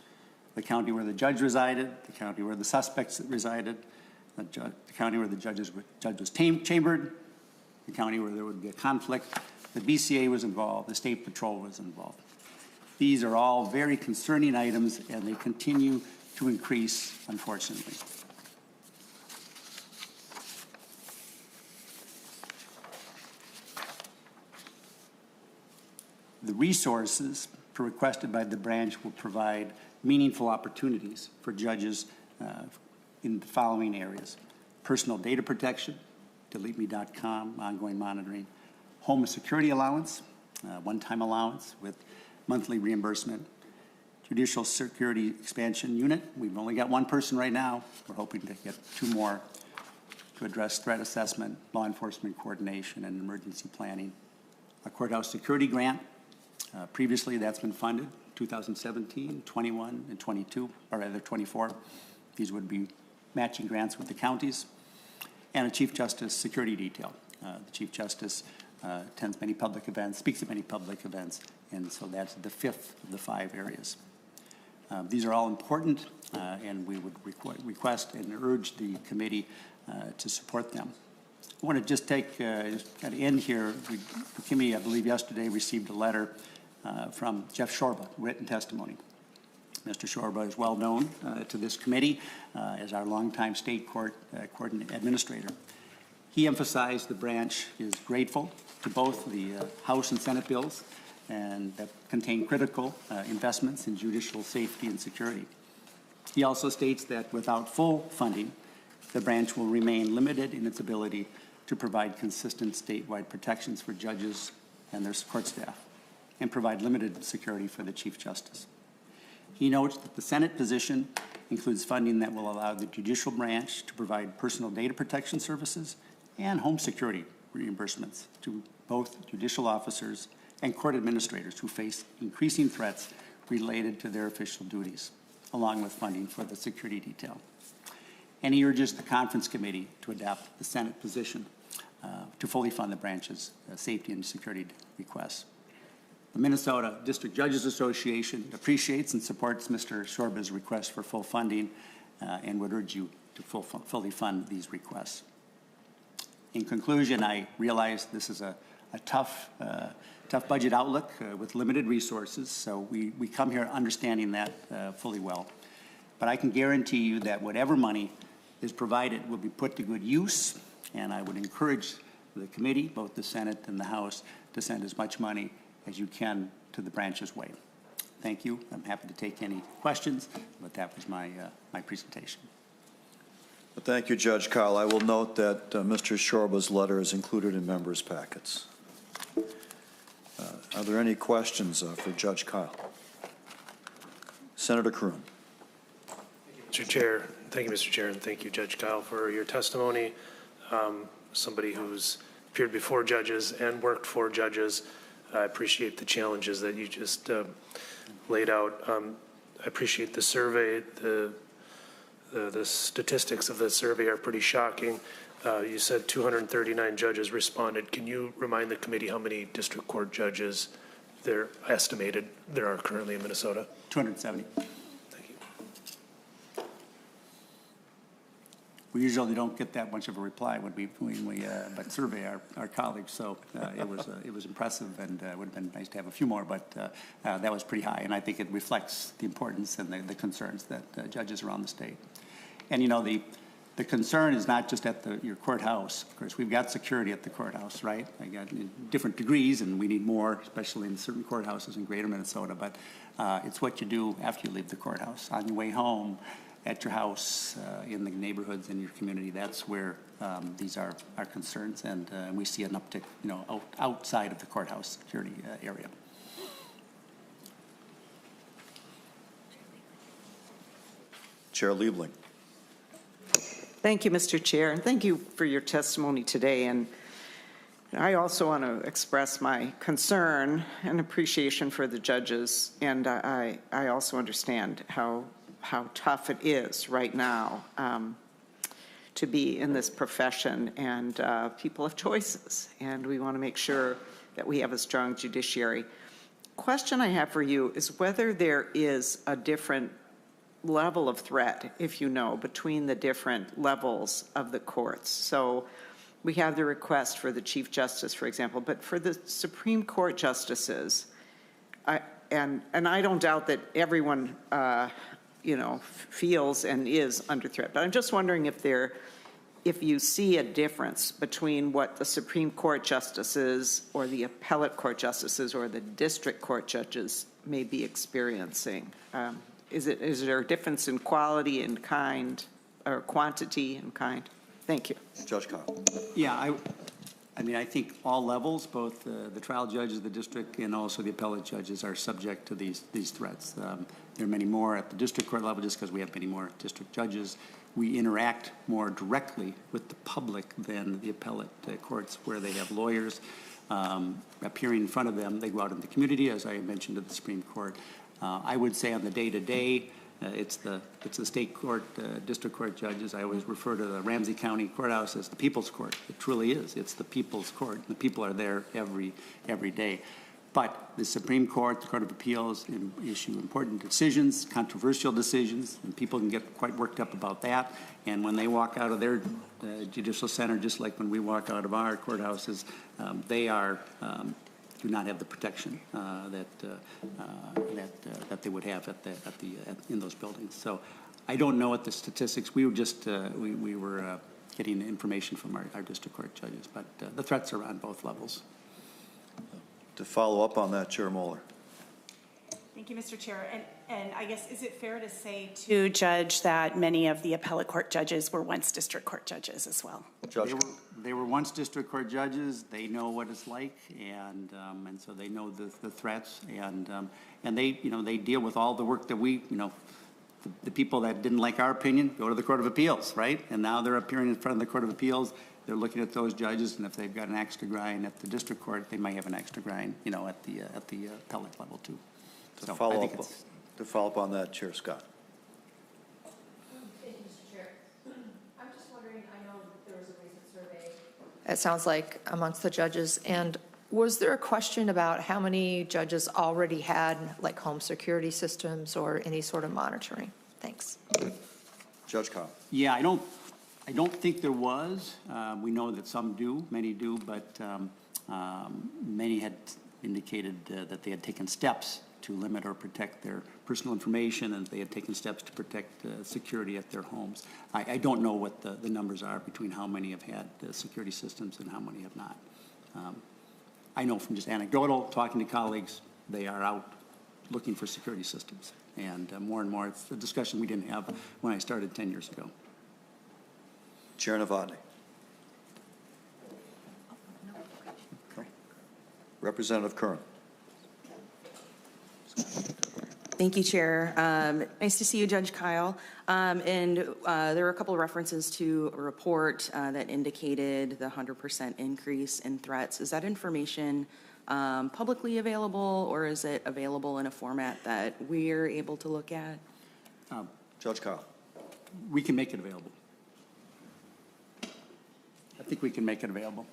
[SPEAKER 16] The county where the judge resided, the county where the suspects resided, the county where the judge was chambered, the county where there would be a conflict. The BCA was involved, the State Patrol was involved. These are all very concerning items, and they continue to increase, unfortunately. The resources requested by the branch will provide meaningful opportunities for judges in the following areas: personal data protection, deleteme.com, ongoing monitoring, home security allowance, one-time allowance with monthly reimbursement, judicial security expansion unit. We've only got one person right now. We're hoping to get 2 more to address threat assessment, law enforcement coordination, and emergency planning. A courthouse security grant. Previously, that's been funded 2017, 21, and 22, or rather 24. These would be matching grants with the counties. And a Chief Justice security detail. The Chief Justice attends many public events, speaks at many public events, and so that's the fifth of the 5 areas. These are all important, and we would request and urge the committee to support them. I want to just take, just kind of end here. The committee, I believe yesterday, received a letter from Jeff Shorba, written testimony. Mr. Shorba is well known to this committee as our longtime state court administrator. He emphasized the branch is grateful to both the House and Senate bills and that contain critical investments in judicial safety and security. He also states that without full funding, the branch will remain limited in its ability to provide consistent statewide protections for judges and their court staff and provide limited security for the Chief Justice. He notes that the Senate position includes funding that will allow the judicial branch to provide personal data protection services and home security reimbursements to both judicial officers and court administrators who face increasing threats related to their official duties, along with funding for the security detail. And he urges the conference committee to adopt the Senate position to fully fund the branch's safety and security requests. The Minnesota District Judges Association appreciates and supports Mr. Shorba's request for full funding and would urge you to fully fund these requests. In conclusion, I realize this is a tough budget outlook with limited resources, so we come here understanding that fully well. But I can guarantee you that whatever money is provided will be put to good use, and I would encourage the committee, both the Senate and the House, to send as much money as you can to the branch's way. Thank you. I'm happy to take any questions, but that was my presentation.
[SPEAKER 1] Thank you, Judge Kyle. I will note that Mr. Shorba's letter is included in members' packets. Are there any questions for Judge Kyle? Senator Kroon.
[SPEAKER 10] Mr. Chair, thank you, Mr. Chair, and thank you, Judge Kyle, for your testimony. Somebody who's appeared before judges and worked for judges, I appreciate the challenges that you just laid out. I appreciate the survey. The statistics of the survey are pretty shocking. You said 239 judges responded. Can you remind the committee how many district court judges they're estimated there are currently in Minnesota?
[SPEAKER 16] 270. We usually don't get that much of a reply when we but survey our colleagues. So it was impressive, and it would have been nice to have a few more. But that was pretty high, and I think it reflects the importance and the concerns that judges around the state. And you know, the concern is not just at your courthouse. Of course, we've got security at the courthouse, right? I got in different degrees, and we need more, especially in certain courthouses in Greater Minnesota. But it's what you do after you leave the courthouse, on your way home, at your house, in the neighborhoods in your community. That's where these are our concerns, and we see an uptick, you know, outside of the courthouse security area.
[SPEAKER 1] Chair Liebling.
[SPEAKER 4] Thank you, Mr. Chair, and thank you for your testimony today. And I also want to express my concern and appreciation for the judges, and I also understand how tough it is right now to be in this profession, and people have choices, and we want to make sure that we have a strong judiciary. Question I have for you is whether there is a different level of threat, if you know, between the different levels of the courts. So we have the request for the Chief Justice, for example, but for the Supreme Court justices, and I don't doubt that everyone you know, feels and is under threat. But I'm just wondering if you see a difference between what the Supreme Court justices or the appellate court justices or the district court judges may be experiencing. Is there a difference in quality and kind, or quantity and kind? Thank you.
[SPEAKER 1] Judge Kyle.
[SPEAKER 16] Yeah, I mean, I think all levels, both the trial judges, the district, and also the appellate judges are subject to these threats. There are many more at the district court level just because we have many more district judges. We interact more directly with the public than the appellate courts, where they have lawyers appearing in front of them. They go out in the community, as I mentioned, to the Supreme Court. I would say on the day-to-day, It's the state court, district court judges. I always refer to the Ramsey County Courthouse as the people's court. It truly is. It's the people's court. The people are there every day. But the Supreme Court, the Court of Appeals issue important decisions, controversial decisions, and people can get quite worked up about that. And when they walk out of their judicial center, just like when we walk out of our courthouses, they do not have the protection that they would have in those buildings. So I don't know what the statistics. We were just we were getting information from our district court judges, but the threats are on both levels.
[SPEAKER 1] To follow up on that, Chair Moeller.
[SPEAKER 2] Thank you, Mr. Chair. And I guess, is it fair to say to Judge that many of the appellate court judges were once district court judges as well?
[SPEAKER 1] Judge.
[SPEAKER 16] They were once district court judges. They know what it's like, and so they know the threats, and they they deal with all the work that we the people that didn't like our opinion go to the Court of Appeals, right? And now they're appearing in front of the Court of Appeals. They're looking at those judges, and if they've got an axe to grind at the district court, they might have an axe to grind, at the appellate level too.
[SPEAKER 1] To follow up on that, Chair Scott.
[SPEAKER 5] Thank you, Mr. Chair. I'm just wondering, I know there was a recent survey, it sounds like, amongst the judges, and was there a question about how many judges already had like home security systems or any sort of monitoring? Thanks.
[SPEAKER 1] Judge Cobb.
[SPEAKER 16] Yeah, I don't think there was. We know that some do, many do, but many had indicated that they had taken steps to limit or protect their personal information, and they had taken steps to protect security at their homes. I don't know what the numbers are between how many have had security systems and how many have not. I know from just anecdotal, talking to colleagues, they are out looking for security systems. And more, it's a discussion we didn't have when I started 10 years ago.
[SPEAKER 1] Chair Novotny. Representative Curran.
[SPEAKER 6] Thank you, Chair. Nice to see you, Judge Kyle. And there were a couple of references to a report that indicated the 100% increase in threats. Is that information publicly available, or is it available in a format that we're able to look at?
[SPEAKER 1] Judge Kyle.
[SPEAKER 16] We can make it available. I think we can make it available.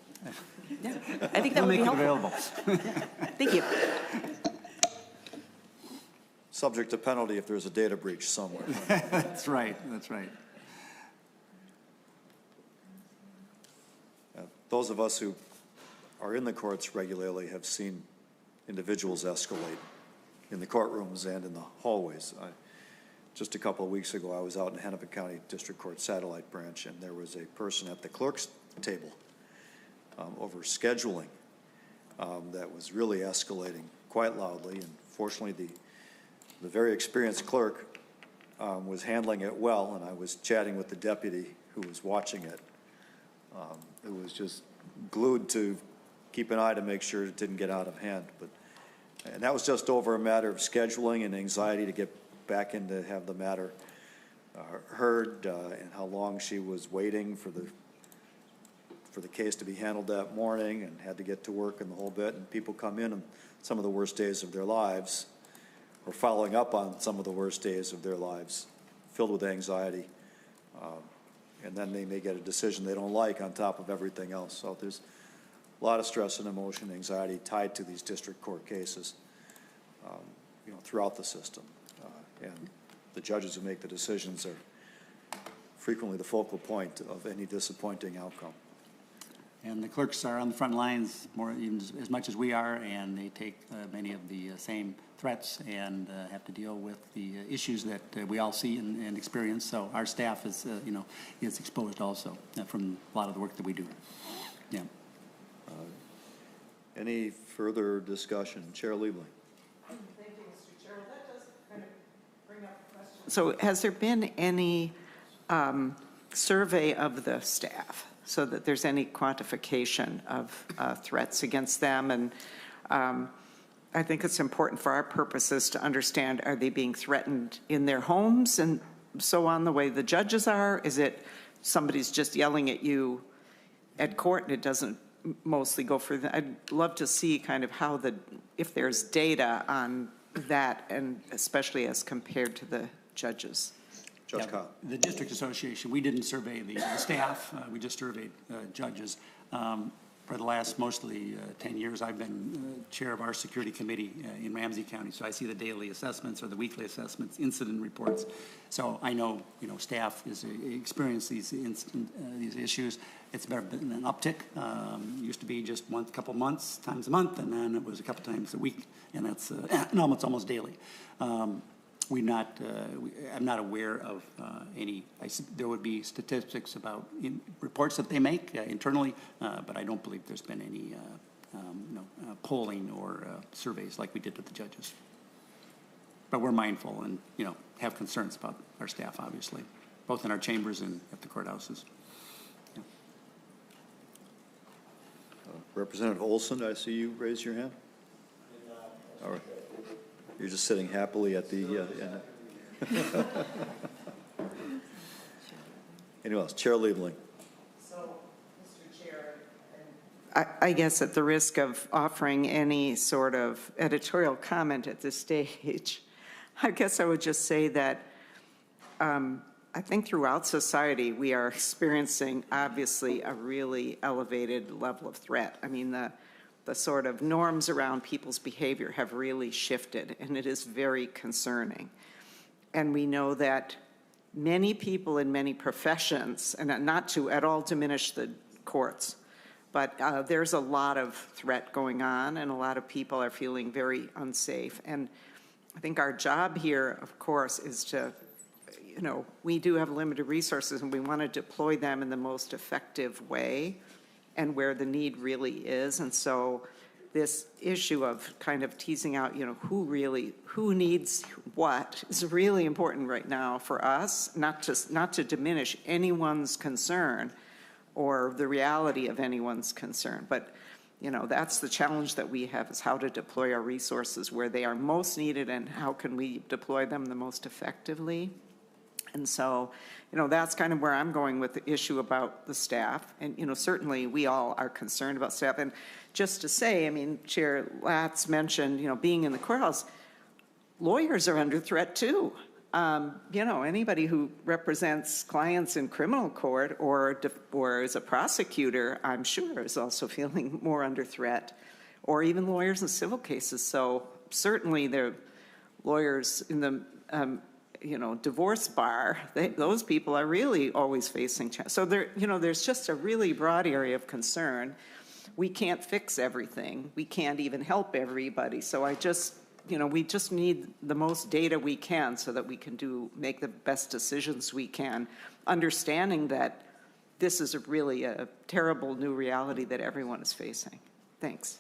[SPEAKER 6] Yeah, I think that would be helpful. Thank you.
[SPEAKER 1] Subject to penalty if there's a data breach somewhere.
[SPEAKER 16] That's right. That's right.
[SPEAKER 1] Those of us who are in the courts regularly have seen individuals escalate in the courtrooms and in the hallways. Just a couple of weeks ago, I was out in Hennepin County District Court Satellite Branch, and there was a person at the clerk's table over scheduling that was really escalating quite loudly. And fortunately, the very experienced clerk was handling it well, and I was chatting with the deputy who was watching it. It was just glued to keep an eye to make sure it didn't get out of hand. And that was just over a matter of scheduling and anxiety to get back in to have the matter heard, and how long she was waiting for the case to be handled that morning, and had to get to work and the whole bit. And people come in on some of the worst days of their lives, or following up on some of the worst days of their lives, filled with anxiety, and then they may get a decision they don't like on top of everything else. So there's a lot of stress and emotion, anxiety tied to these district court cases, throughout the system. And the judges who make the decisions are frequently the focal point of any disappointing outcome.
[SPEAKER 16] And the clerks are on the front lines even as much as we are, and they take many of the same threats and have to deal with the issues that we all see and experience. So our staff is, is exposed also from a lot of the work that we do. Yeah.
[SPEAKER 1] Any further discussion? Chair Liebling.
[SPEAKER 4] Thank you, Mr. Chair. Well, that does kind of bring up a question. So has there been any survey of the staff so that there's any quantification of threats against them? And I think it's important for our purposes to understand, are they being threatened in their homes and so on the way the judges are? Is it somebody's just yelling at you at court and it doesn't mostly go for the, I'd love to see kind of how if there's data on that, and especially as compared to the judges.
[SPEAKER 1] Judge Kyle.
[SPEAKER 16] The District Association, we didn't survey the staff, we just surveyed judges. For the last mostly 10 years, I've been chair of our security committee in Ramsey County, so I see the daily assessments or the weekly assessments, incident reports. So I know, staff is experience these issues. It's been an uptick. Used to be just couple months, times a month, and then it was a couple times a week, and that's almost daily. I'm not aware of any, there would be statistics about reports that they make internally, but I don't believe there's been any polling or surveys like we did with the judges. But we're mindful and, have concerns about our staff, obviously, both in our chambers and at the courthouses. Yeah.
[SPEAKER 1] Representative Olson, I see you raise your hand. All right. You're just sitting happily at the end. Anyone else? Chair Liebling.
[SPEAKER 4] So, Mr. Chair, I guess at the risk of offering any sort of editorial comment at this stage, I guess I would just say that I think throughout society we are experiencing obviously a really elevated level of threat. I mean, the sort of norms around people's behavior have really shifted, and it is very concerning. And we know that many people in many professions, and not to at all diminish the courts, but there's a lot of threat going on, and a lot of people are feeling very unsafe. And I think our job here, of course, is to, we do have limited resources, and we want to deploy them in the most effective way and where the need really is. And so this issue of kind of teasing out, who needs what is really important right now for us, not to diminish anyone's concern or the reality of anyone's concern. But, that's the challenge that we have, is how to deploy our resources where they are most needed and how can we deploy them the most effectively. And so, that's kind of where I'm going with the issue about the staff. And, certainly we all are concerned about staff. And just to say, Chair Latz mentioned, being in the courthouse, lawyers are under threat too. Anybody who represents clients in criminal court or is a prosecutor, I'm sure, is also feeling more under threat, or even lawyers in civil cases. So certainly there are lawyers in the divorce bar, those people are really always facing challenges. So there's just a really broad area of concern. We can't fix everything. We can't even help everybody. So we just need the most data we can so that we can make the best decisions we can, understanding that this is really a terrible new reality that everyone is facing. Thanks.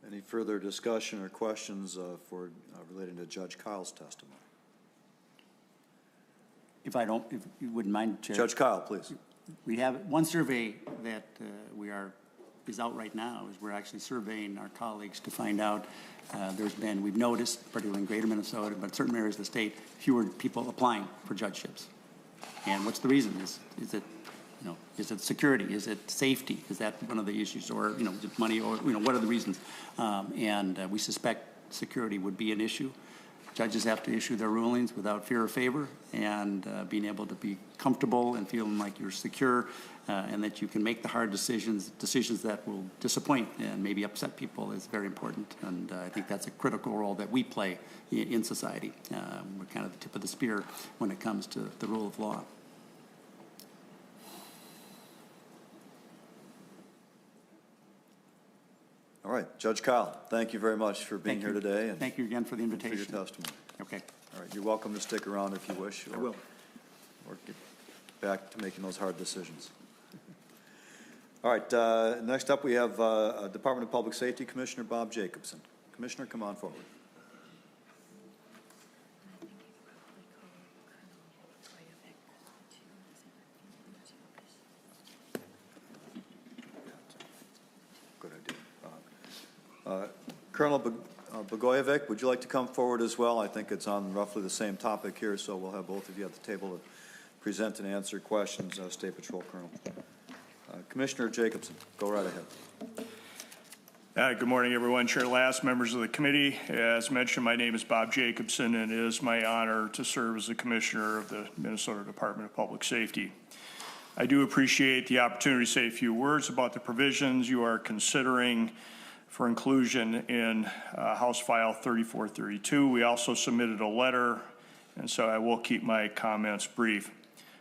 [SPEAKER 1] Any further discussion or questions relating to Judge Kyle's testimony?
[SPEAKER 16] If you wouldn't mind, Chair.
[SPEAKER 1] Judge Kyle, please.
[SPEAKER 16] We have one survey that is out right now, is we're actually surveying our colleagues to find out we've noticed, particularly in greater Minnesota, but certain areas of the state, fewer people applying for judgeships. And what's the reason? Is it security? Is it safety? Is that one of the issues? Or, is it money? Or, what are the reasons? And we suspect security would be an issue. Judges have to issue their rulings without fear or favor, and being able to be comfortable and feeling like you're secure, and that you can make the hard decisions that will disappoint and maybe upset people is very important. And I think that's a critical role that we play in society. We're kind of the tip of the spear when it comes to the rule of law.
[SPEAKER 1] All right, Judge Kyle, thank you very much for being here today. And
[SPEAKER 16] thank you again for the invitation.
[SPEAKER 1] For your testimony.
[SPEAKER 16] Okay.
[SPEAKER 1] All right, you're welcome to stick around if you wish.
[SPEAKER 16] I will.
[SPEAKER 1] Or get back to making those hard decisions. All right, next up we have Department of Public Safety Commissioner Bob Jacobson. Commissioner, come on forward. Colonel Bogojevic, would you like to come forward as well? I think it's on roughly the same topic here, so we'll have both of you at the table to present and answer questions. State Patrol Colonel. Commissioner Jacobson, go right ahead.
[SPEAKER 17] Good morning, everyone. Chair Latz, members of the committee. As mentioned, my name is Bob Jacobson, and it is my honor to serve as the Commissioner of the Minnesota Department of Public Safety. I do appreciate the opportunity to say a few words about the provisions you are considering for inclusion in House File 3432. We also submitted a letter, and so I will keep my comments brief.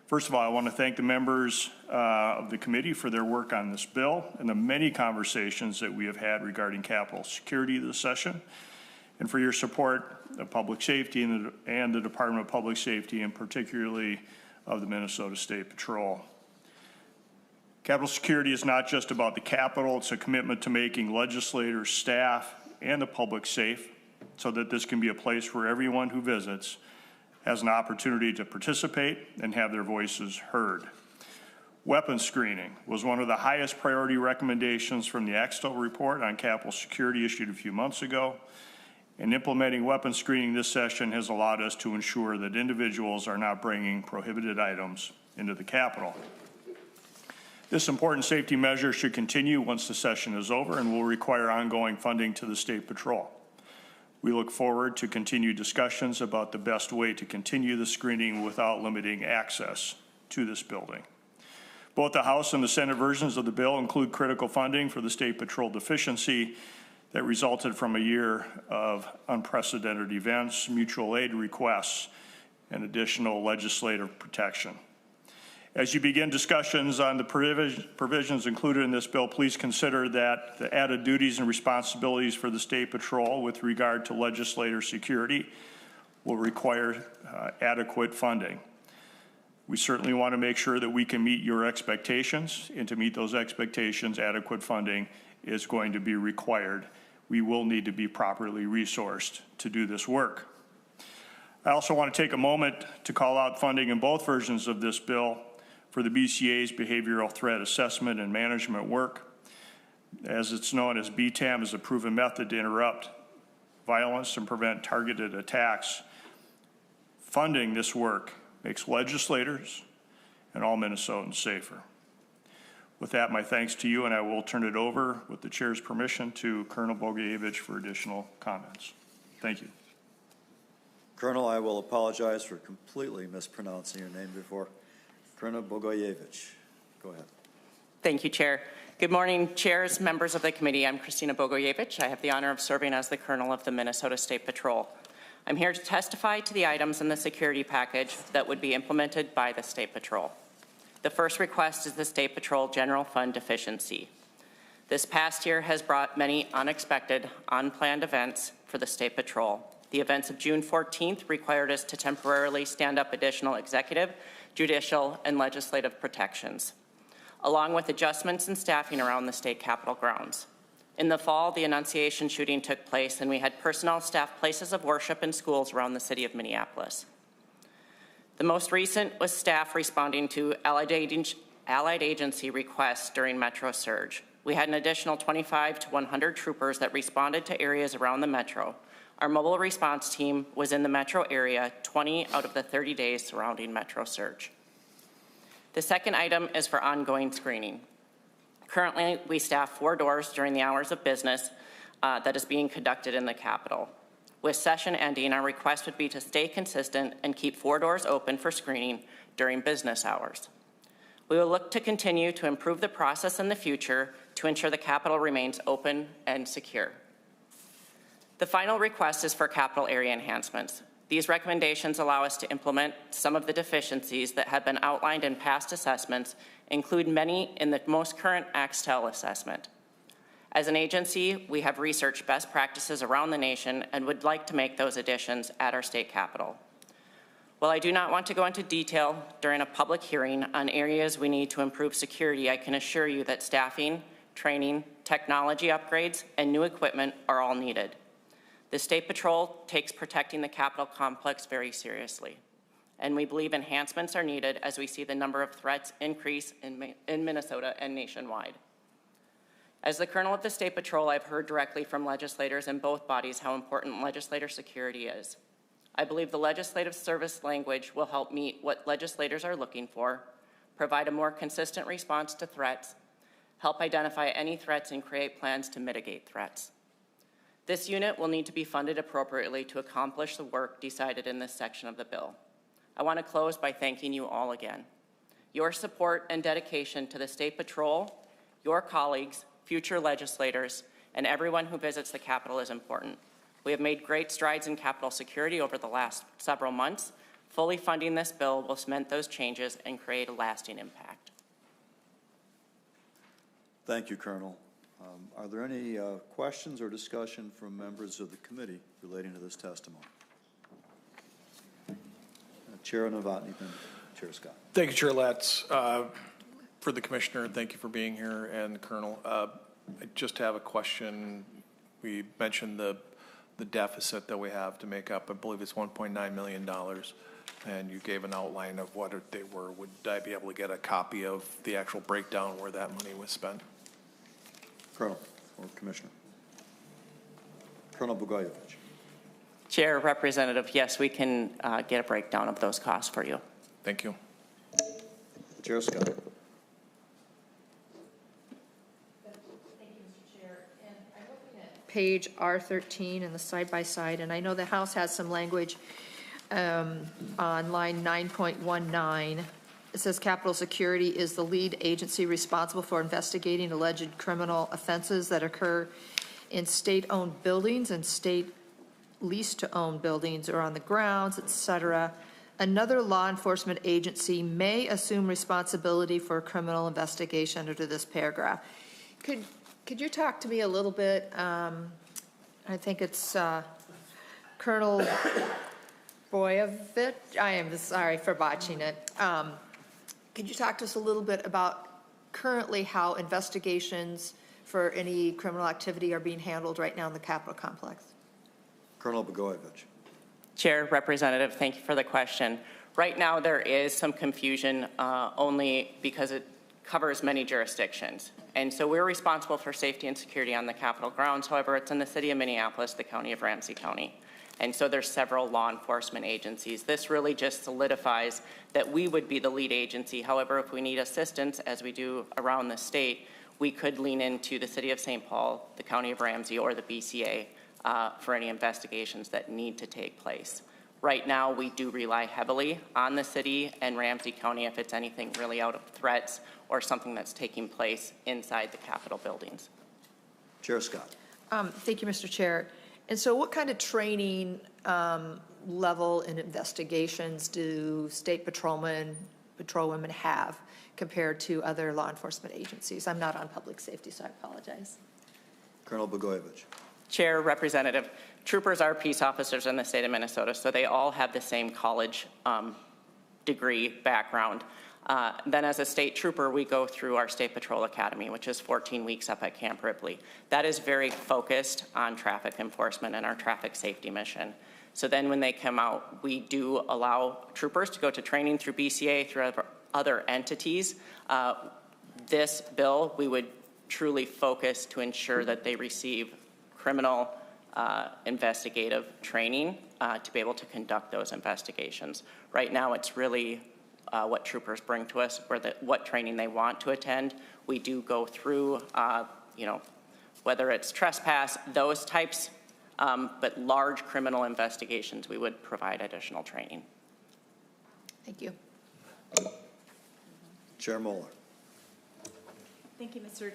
[SPEAKER 17] First of all, I want to thank the members of the committee for their work on this bill and the many conversations that we have had regarding capital security this session, and for your support of public safety and the Department of Public Safety, and particularly of the Minnesota State Patrol. Capital security is not just about the Capitol. It's a commitment to making legislators, staff, and the public safe so that this can be a place where everyone who visits has an opportunity to participate and have their voices heard. Weapons screening was one of the highest priority recommendations from the Axtell report on capital security issued a few months ago. And implementing weapons screening this session has allowed us to ensure that individuals are not bringing prohibited items into the Capitol. This important safety measure should continue once the session is over and will require ongoing funding to the State Patrol. We look forward to continued discussions about the best way to continue the screening without limiting access to this building. Both the House and the Senate versions of the bill include critical funding for the State Patrol deficiency that resulted from a year of unprecedented events, mutual aid requests, and additional legislative protection. As you begin discussions on the provisions included in this bill, please consider that the added duties and responsibilities for the State Patrol with regard to legislator security will require adequate funding. We certainly want to make sure that we can meet your expectations, and to meet those expectations, adequate funding is going to be required. We will need to be properly resourced to do this work. I also want to take a moment to call out funding in both versions of this bill for the BCA's behavioral threat assessment and management work. As it's known as BTAM, is a proven method to interrupt violence and prevent targeted attacks. Funding this work makes legislators and all Minnesotans safer. With that, my thanks to you, and I will turn it over, with the chair's permission, to Colonel Bogievich for additional comments. Thank you.
[SPEAKER 1] Colonel, I will apologize for completely mispronouncing your name before. Colonel Bogoyevich, go ahead.
[SPEAKER 18] Thank you, Chair. Good morning, chairs, members of the committee. I'm Christina Bogoyevich. I have the honor of serving as the Colonel of the Minnesota State Patrol. I'm here to testify to the items in the security package that would be implemented by the State Patrol. The first request is the State Patrol General Fund deficiency. This past year has brought many unexpected, unplanned events for the State Patrol. The events of June 14th required us to temporarily stand up additional executive, judicial, and legislative protections, along with adjustments in staffing around the state capitol grounds. In the fall, the Annunciation shooting took place, and we had personnel staff places of worship and schools around the city of Minneapolis. The most recent was staff responding to allied agency requests during Metro Surge. We had an additional 25 to 100 troopers that responded to areas around the Metro. Our mobile response team was in the Metro area 20 out of the 30 days surrounding Metro Surge. The second item is for ongoing screening. Currently, we staff 4 doors during the hours of business that is being conducted in the Capitol. With session ending, our request would be to stay consistent and keep 4 doors open for screening during business hours. We will look to continue to improve the process in the future to ensure the Capitol remains open and secure. The final request is for capital area enhancements. These recommendations allow us to implement some of the deficiencies that have been outlined in past assessments, include many in the most current Axtell assessment. As an agency, we have researched best practices around the nation and would like to make those additions at our state capitol. While I do not want to go into detail during a public hearing on areas we need to improve security, I can assure you that staffing, training, technology upgrades, and new equipment are all needed. The State Patrol takes protecting the Capitol complex very seriously, and we believe enhancements are needed as we see the number of threats increase in Minnesota and nationwide. As the Colonel of the State Patrol, I've heard directly from legislators in both bodies how important legislator security is. I believe the legislative service language will help meet what legislators are looking for, provide a more consistent response to threats, help identify any threats, and create plans to mitigate threats. This unit will need to be funded appropriately to accomplish the work decided in this section of the bill. I want to close by thanking you all again. Your support and dedication to the State Patrol, your colleagues, future legislators, and everyone who visits the Capitol is important. We have made great strides in Capitol security over the last several months. Fully funding this bill will cement those changes and create a lasting impact.
[SPEAKER 1] Thank you, Colonel. Are there any questions or discussion from members of the committee relating to this testimony? Chair Novotny, then Chair Scott.
[SPEAKER 3] Thank you, Chair Latz. For the Commissioner, thank you for being here, and Colonel. I just have a question. We mentioned the deficit that we have to make up. I believe it's $1.9 million, and you gave an outline of what they were. Would I be able to get a copy of the actual breakdown where that money was spent?
[SPEAKER 1] Colonel or Commissioner. Colonel Blagojevich.
[SPEAKER 18] Chair, Representative, yes, we can get a breakdown of those costs for you.
[SPEAKER 3] Thank you.
[SPEAKER 1] Chair Scott.
[SPEAKER 5] Page R13 in the side-by-side, and I know the House has some language on line 9.19. It says Capitol Security is the lead agency responsible for investigating alleged criminal offenses that occur in state-owned buildings and state lease-to-own buildings or on the grounds, etc. Another law enforcement agency may assume responsibility for a criminal investigation under this paragraph. Could you talk to me a little bit? I think it's Colonel Boyevich. I am sorry for botching it. Could you talk to us a little bit about currently how investigations for any criminal activity are being handled right now in the Capitol complex?
[SPEAKER 1] Colonel Blagojevich.
[SPEAKER 18] Chair, Representative, thank you for the question. Right now, there is some confusion only because it covers many jurisdictions. And so we're responsible for safety and security on the Capitol grounds. However, it's in the city of Minneapolis, the county of Ramsey County. And so there's several law enforcement agencies. This really just solidifies that we would be the lead agency. However, if we need assistance, as we do around the state, we could lean into the city of St. Paul, the county of Ramsey, or the BCA for any investigations that need to take place. Right now, we do rely heavily on the city and Ramsey County if it's anything really out of threats or something that's taking place inside the Capitol buildings.
[SPEAKER 1] Chair Scott.
[SPEAKER 5] Thank you, Mr. Chair. And so what kind of training level in investigations do state patrolwomen have compared to other law enforcement agencies? I'm not on public safety, so I apologize.
[SPEAKER 1] Colonel Blagojevich.
[SPEAKER 18] Chair, Representative, troopers are peace officers in the state of Minnesota, so they all have the same college degree background. Then as a state trooper, we go through our State Patrol Academy, which is 14 weeks up at Camp Ripley. That is very focused on traffic enforcement and our traffic safety mission. So then when they come out, we do allow troopers to go to training through BCA, through other entities. This bill, we would truly focus to ensure that they receive criminal investigative training to be able to conduct those investigations. Right now, it's really what troopers bring to us, or what training they want to attend. We do go through, whether it's trespass, those types, but large criminal investigations, we would provide additional training.
[SPEAKER 5] Thank you.
[SPEAKER 1] Chair Moeller.
[SPEAKER 2] Thank you, Mr.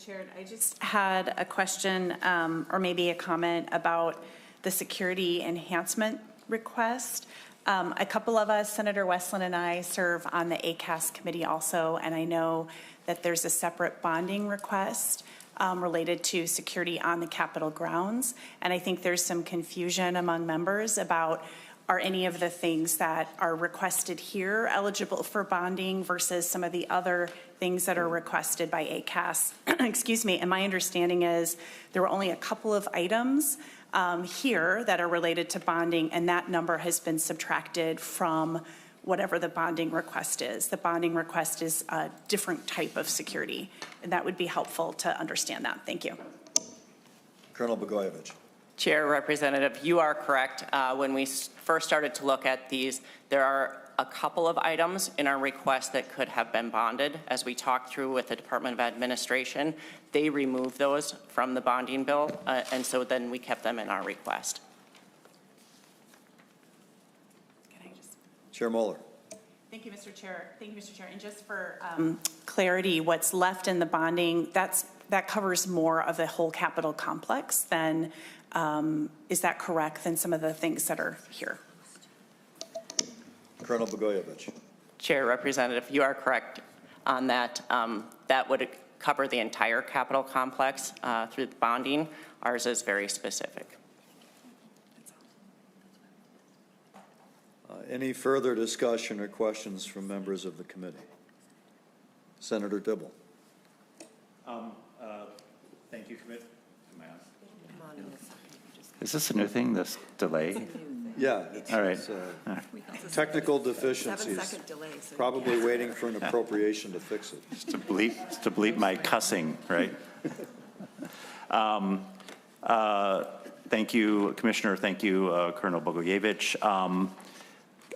[SPEAKER 2] Chair. I just had a question or maybe a comment about the security enhancement request. A couple of us, Senator Westland and I, serve on the ACAS committee also, and I know that there's a separate bonding request related to security on the Capitol grounds. And I think there's some confusion among members about, are any of the things that are requested here eligible for bonding versus some of the other things that are requested by ACAS? Excuse me. And my understanding is there were only a couple of items here that are related to bonding, and that number has been subtracted from whatever the bonding request is. The bonding request is a different type of security, and that would be helpful to understand that. Thank you.
[SPEAKER 1] Colonel Blagojevich.
[SPEAKER 18] Chair, Representative, you are correct. When we first started to look at these, there are a couple of items in our request that could have been bonded. As we talked through with the Department of Administration, they removed those from the bonding bill, and so then we kept them in our request.
[SPEAKER 1] Chair Moeller.
[SPEAKER 2] Thank you, Mr. Chair. Thank you, Mr. Chair. And just for clarity, what's left in the bonding, that covers more of the whole capital complex than, is that correct, than some of the things that are here?
[SPEAKER 1] Colonel Blagojevich.
[SPEAKER 18] Chair, Representative, you are correct on that. That would cover the entire capital complex through the bonding. Ours is very specific.
[SPEAKER 1] Any further discussion or questions from members of the committee? Senator Dibble.
[SPEAKER 8] Thank you, Committee. Is this a new thing, this delay?
[SPEAKER 1] Yeah.
[SPEAKER 8] All right.
[SPEAKER 1] Technical deficiencies.
[SPEAKER 9] 7-second delay. So
[SPEAKER 1] Probably waiting for an appropriation to fix it.
[SPEAKER 8] Just to bleep my cussing, right? Thank you, Commissioner. Thank you, Colonel Blagojevich.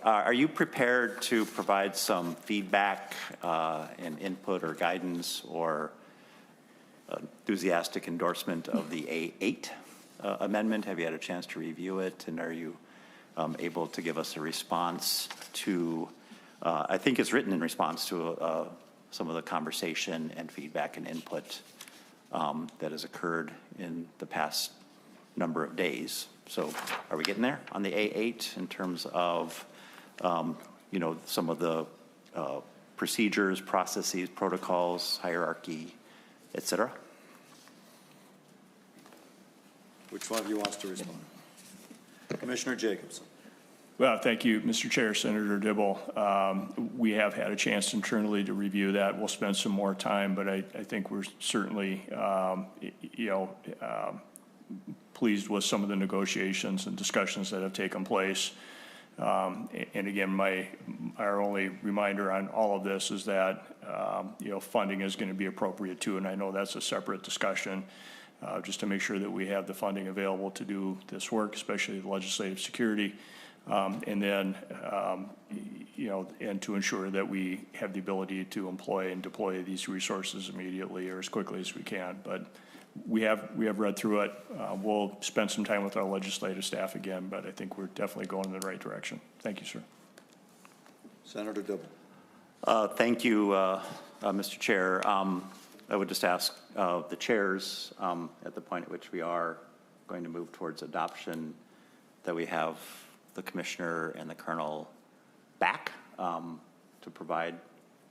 [SPEAKER 8] Are you prepared to provide some feedback and input or guidance or enthusiastic endorsement of the A8 amendment? Have you had a chance to review it? And are you able to give us a response to, I think it's written in response to some of the conversation and feedback and input that has occurred in the past number of days. So are we getting there on the A8 in terms of, you know, some of the procedures, processes, protocols, hierarchy, et cetera?
[SPEAKER 1] Which one of you wants to respond? Commissioner Jacobson.
[SPEAKER 17] Well, thank you, Mr. Chair, Senator Dibble. We have had a chance internally to review that. We'll spend some more time, but I think we're certainly, pleased with some of the negotiations and discussions that have taken place. And again, our only reminder on all of this is that, funding is going to be appropriate too, and I know that's a separate discussion, just to make sure that we have the funding available to do this work, especially the legislative security, and then, and to ensure that we have the ability to employ and deploy these resources immediately or as quickly as we can. But we have read through it. We'll spend some time with our legislative staff again, but I think we're definitely going in the right direction. Thank you, sir.
[SPEAKER 1] Senator Dibble.
[SPEAKER 8] Thank you, Mr. Chair. I would just ask the chairs at the point at which we are going to move towards adoption that we have the commissioner and the colonel back to provide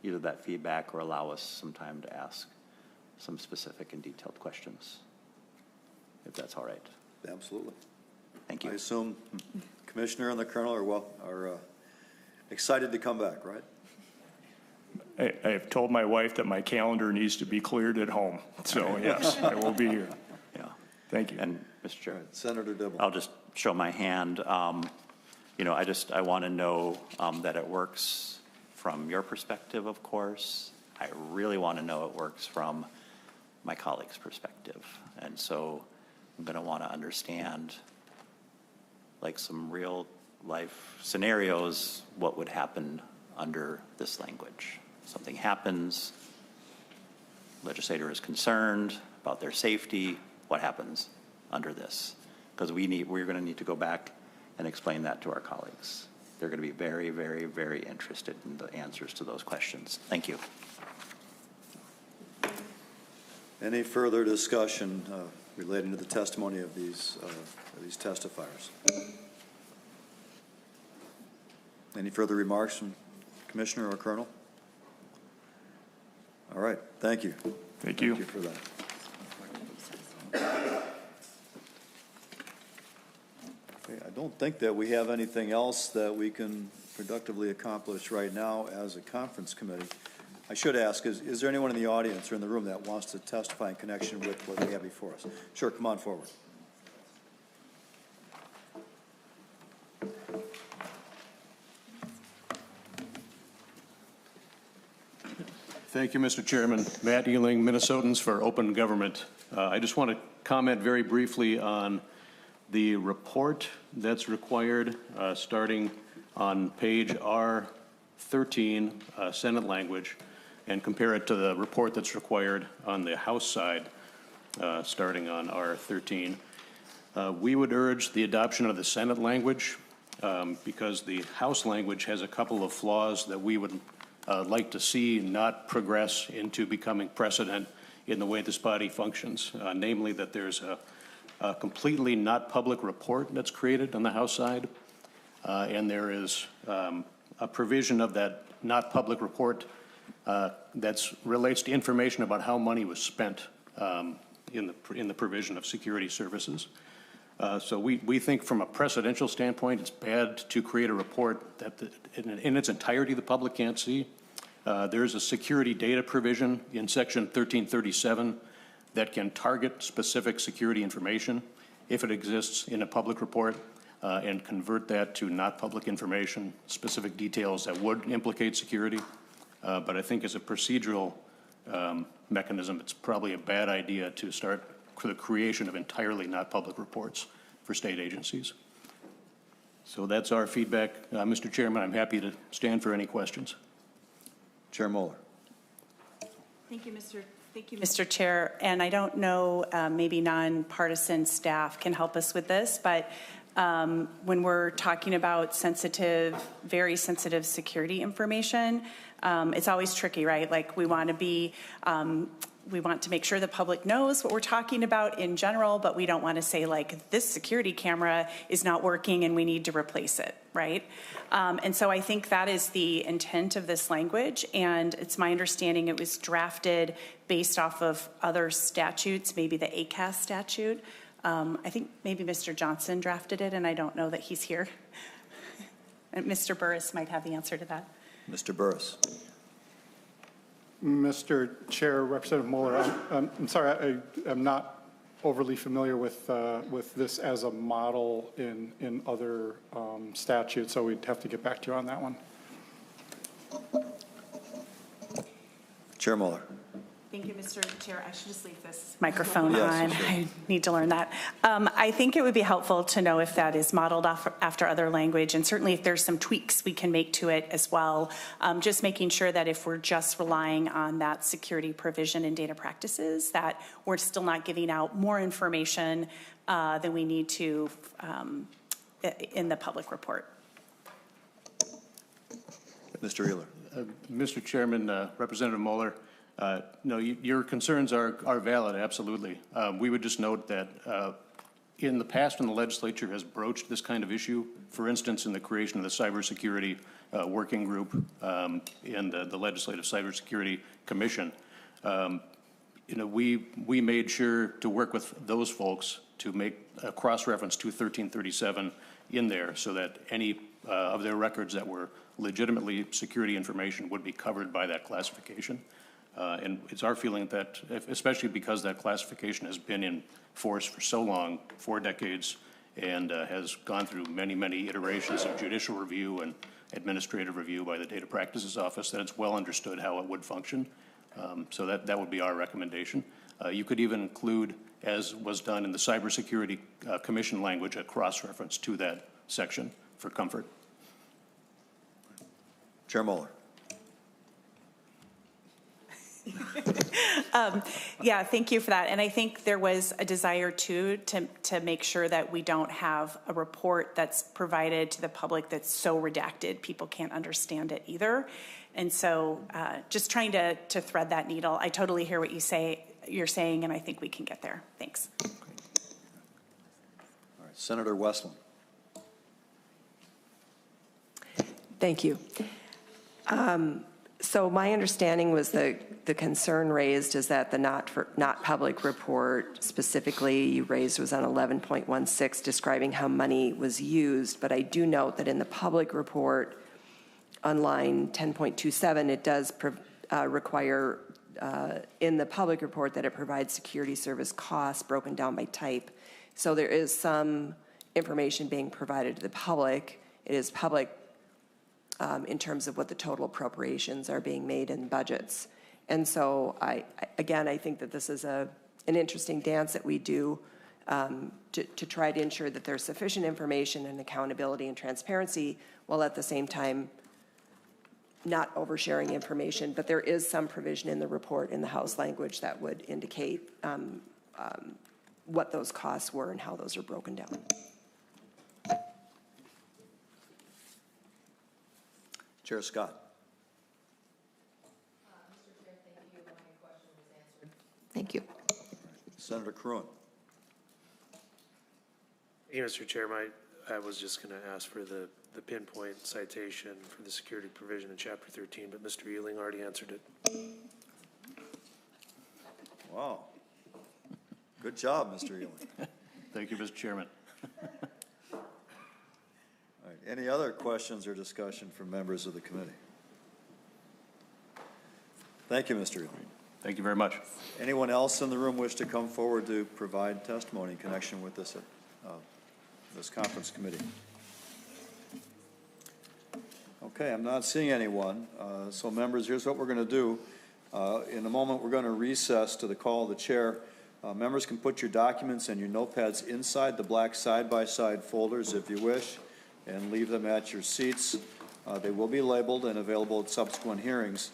[SPEAKER 8] either that feedback or allow us some time to ask some specific and detailed questions, if that's all right.
[SPEAKER 1] Absolutely.
[SPEAKER 8] Thank you.
[SPEAKER 1] I assume Commissioner and the Colonel are excited to come back, right?
[SPEAKER 17] I have told my wife that my calendar needs to be cleared at home. So yes, I will be here.
[SPEAKER 8] Yeah.
[SPEAKER 17] Thank you.
[SPEAKER 8] And Mr. Chair,
[SPEAKER 1] Senator Dibble.
[SPEAKER 8] I'll just show my hand. I want to know that it works from your perspective, of course. I really want to know it works from my colleague's perspective. And so I'm going to want to understand, like, some real life scenarios, what would happen under this language. Something happens, legislator is concerned about their safety, what happens under this? Because we're going to need to go back and explain that to our colleagues. They're going to be very, very, very interested in the answers to those questions. Thank you.
[SPEAKER 1] Any further discussion relating to the testimony of these testifiers? Any further remarks from Commissioner or Colonel? All right, thank you.
[SPEAKER 17] Thank you.
[SPEAKER 1] Thank you for that. Okay, I don't think that we have anything else that we can productively accomplish right now as a conference committee. I should ask, is there anyone in the audience or in the room that wants to testify in connection with what we have before us? Sure, come on forward.
[SPEAKER 19] Thank you, Mr. Chairman. Matt Ealing, Minnesotans for Open Government. I just want to comment very briefly on the report that's required, starting on page 13 Senate language and compare it to the report that's required on the House side, starting on R13. We would urge the adoption of the Senate language because the House language has a couple of flaws that we would like to see not progress into becoming precedent in the way this body functions, namely that there's a completely not public report that's created on the House side, and there is a provision of that not public report that relates to information about how money was spent in the provision of security services. So we think from a precedential standpoint, it's bad to create a report that in its entirety the public can't see. There's a security data provision in section 1337 that can target specific security information if it exists in a public report and convert that to not public information, specific details that would implicate security. But I think as a procedural mechanism, it's probably a bad idea to start the creation of entirely not public reports for state agencies. So that's our feedback. Mr. Chairman, I'm happy to stand for any questions.
[SPEAKER 1] Chair Moeller.
[SPEAKER 2] Thank you, Mr. Chair. And I don't know, maybe nonpartisan staff can help us with this, but when we're talking about sensitive, very sensitive security information, it's always tricky, right? Like we want to make sure the public knows what we're talking about in general, but we don't want to say like this security camera is not working and we need to replace it, right? And so I think that is the intent of this language, and it's my understanding it was drafted based off of other statutes, maybe the ACAS statute. I think maybe Mr. Johnson drafted it, and I don't know that he's here. And Mr. Burris might have the answer to that.
[SPEAKER 1] Mr. Burris.
[SPEAKER 14] Mr. Chair, Representative Moeller, I'm sorry, I'm not overly familiar with this as a model in other statutes, so we'd have to get back to you on that one.
[SPEAKER 1] Chair Moeller.
[SPEAKER 2] Thank you, Mr. Chair. I should just leave this microphone
[SPEAKER 1] Yes,
[SPEAKER 2] on.
[SPEAKER 1] you should.
[SPEAKER 2] I need to learn that. I think it would be helpful to know if that is modeled after other language, and certainly if there's some tweaks we can make to it as well. Just making sure that if we're just relying on that security provision and data practices, that we're still not giving out more information than we need to in the public report.
[SPEAKER 1] Mr. Ehler.
[SPEAKER 19] Mr. Chairman, Representative Moeller, no, your concerns are valid, absolutely. We would just note that in the past when the legislature has broached this kind of issue, for instance, in the creation of the cybersecurity working group and the Legislative Cybersecurity Commission, we made sure to work with those folks to make a cross-reference to 1337 in there so that any of their records that were legitimately security information would be covered by that classification. And it's our feeling that, especially because that classification has been in force for so long, 4 decades, and has gone through many, many iterations of judicial review and administrative review by the Data Practices Office, that it's well understood how it would function. So that would be our recommendation. You could even include, as was done in the Cybersecurity Commission language, a cross-reference to that section for comfort.
[SPEAKER 1] Chair Moeller.
[SPEAKER 2] Yeah, thank you for that. And I think there was a desire too to make sure that we don't have a report that's provided to the public that's so redacted people can't understand it either. And so just trying to thread that needle. I totally hear what you're saying, and I think we can get there. Thanks.
[SPEAKER 1] All right, Senator Westland.
[SPEAKER 9] Thank you. So my understanding was the concern raised is that the not public report specifically you raised was on 11.16 describing how money was used, but I do note that in the public report on line 10.27 it does require in the public report that it provides security service costs broken down by type. So there is some information being provided to the public. It is public in terms of what the total appropriations are being made in budgets. And so I think that this is an interesting dance that we do to try to ensure that there's sufficient information and accountability and transparency, while at the same time not oversharing information, but there is some provision in the report in the House language that would indicate what those costs were and how those are broken down.
[SPEAKER 1] Chair Scott.
[SPEAKER 5] Thank you.
[SPEAKER 1] Senator Cruin.
[SPEAKER 10] Thank you, Mr. Chair. I was just going to ask for the pinpoint citation for the security provision in Chapter 13, but Mr. Euling already answered it.
[SPEAKER 1] Wow. Good job, Mr. Euling.
[SPEAKER 19] Thank you, Mr. Chairman.
[SPEAKER 1] All right. Any other questions or discussion from members of the committee? Thank you, Mr. Euling.
[SPEAKER 19] Thank you very much.
[SPEAKER 1] Anyone else in the room wish to come forward to provide testimony in connection with this conference committee? Okay, I'm not seeing anyone. So members, here's what we're going to do. In a moment, we're going to recess to the call of the chair. Members can put your documents and your notepads inside the black side-by-side folders if you wish, and leave them at your seats. They will be labeled and available at subsequent hearings.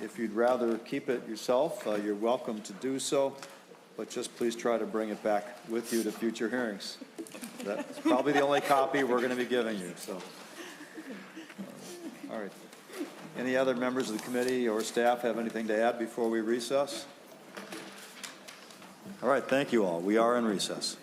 [SPEAKER 1] If you'd rather keep it yourself, you're welcome to do so, but just please try to bring it back with you to future hearings. That's probably the only copy we're going to be giving you. So, all right. Any other members of the committee or staff have anything to add before we recess? All right, thank you all. We are in recess.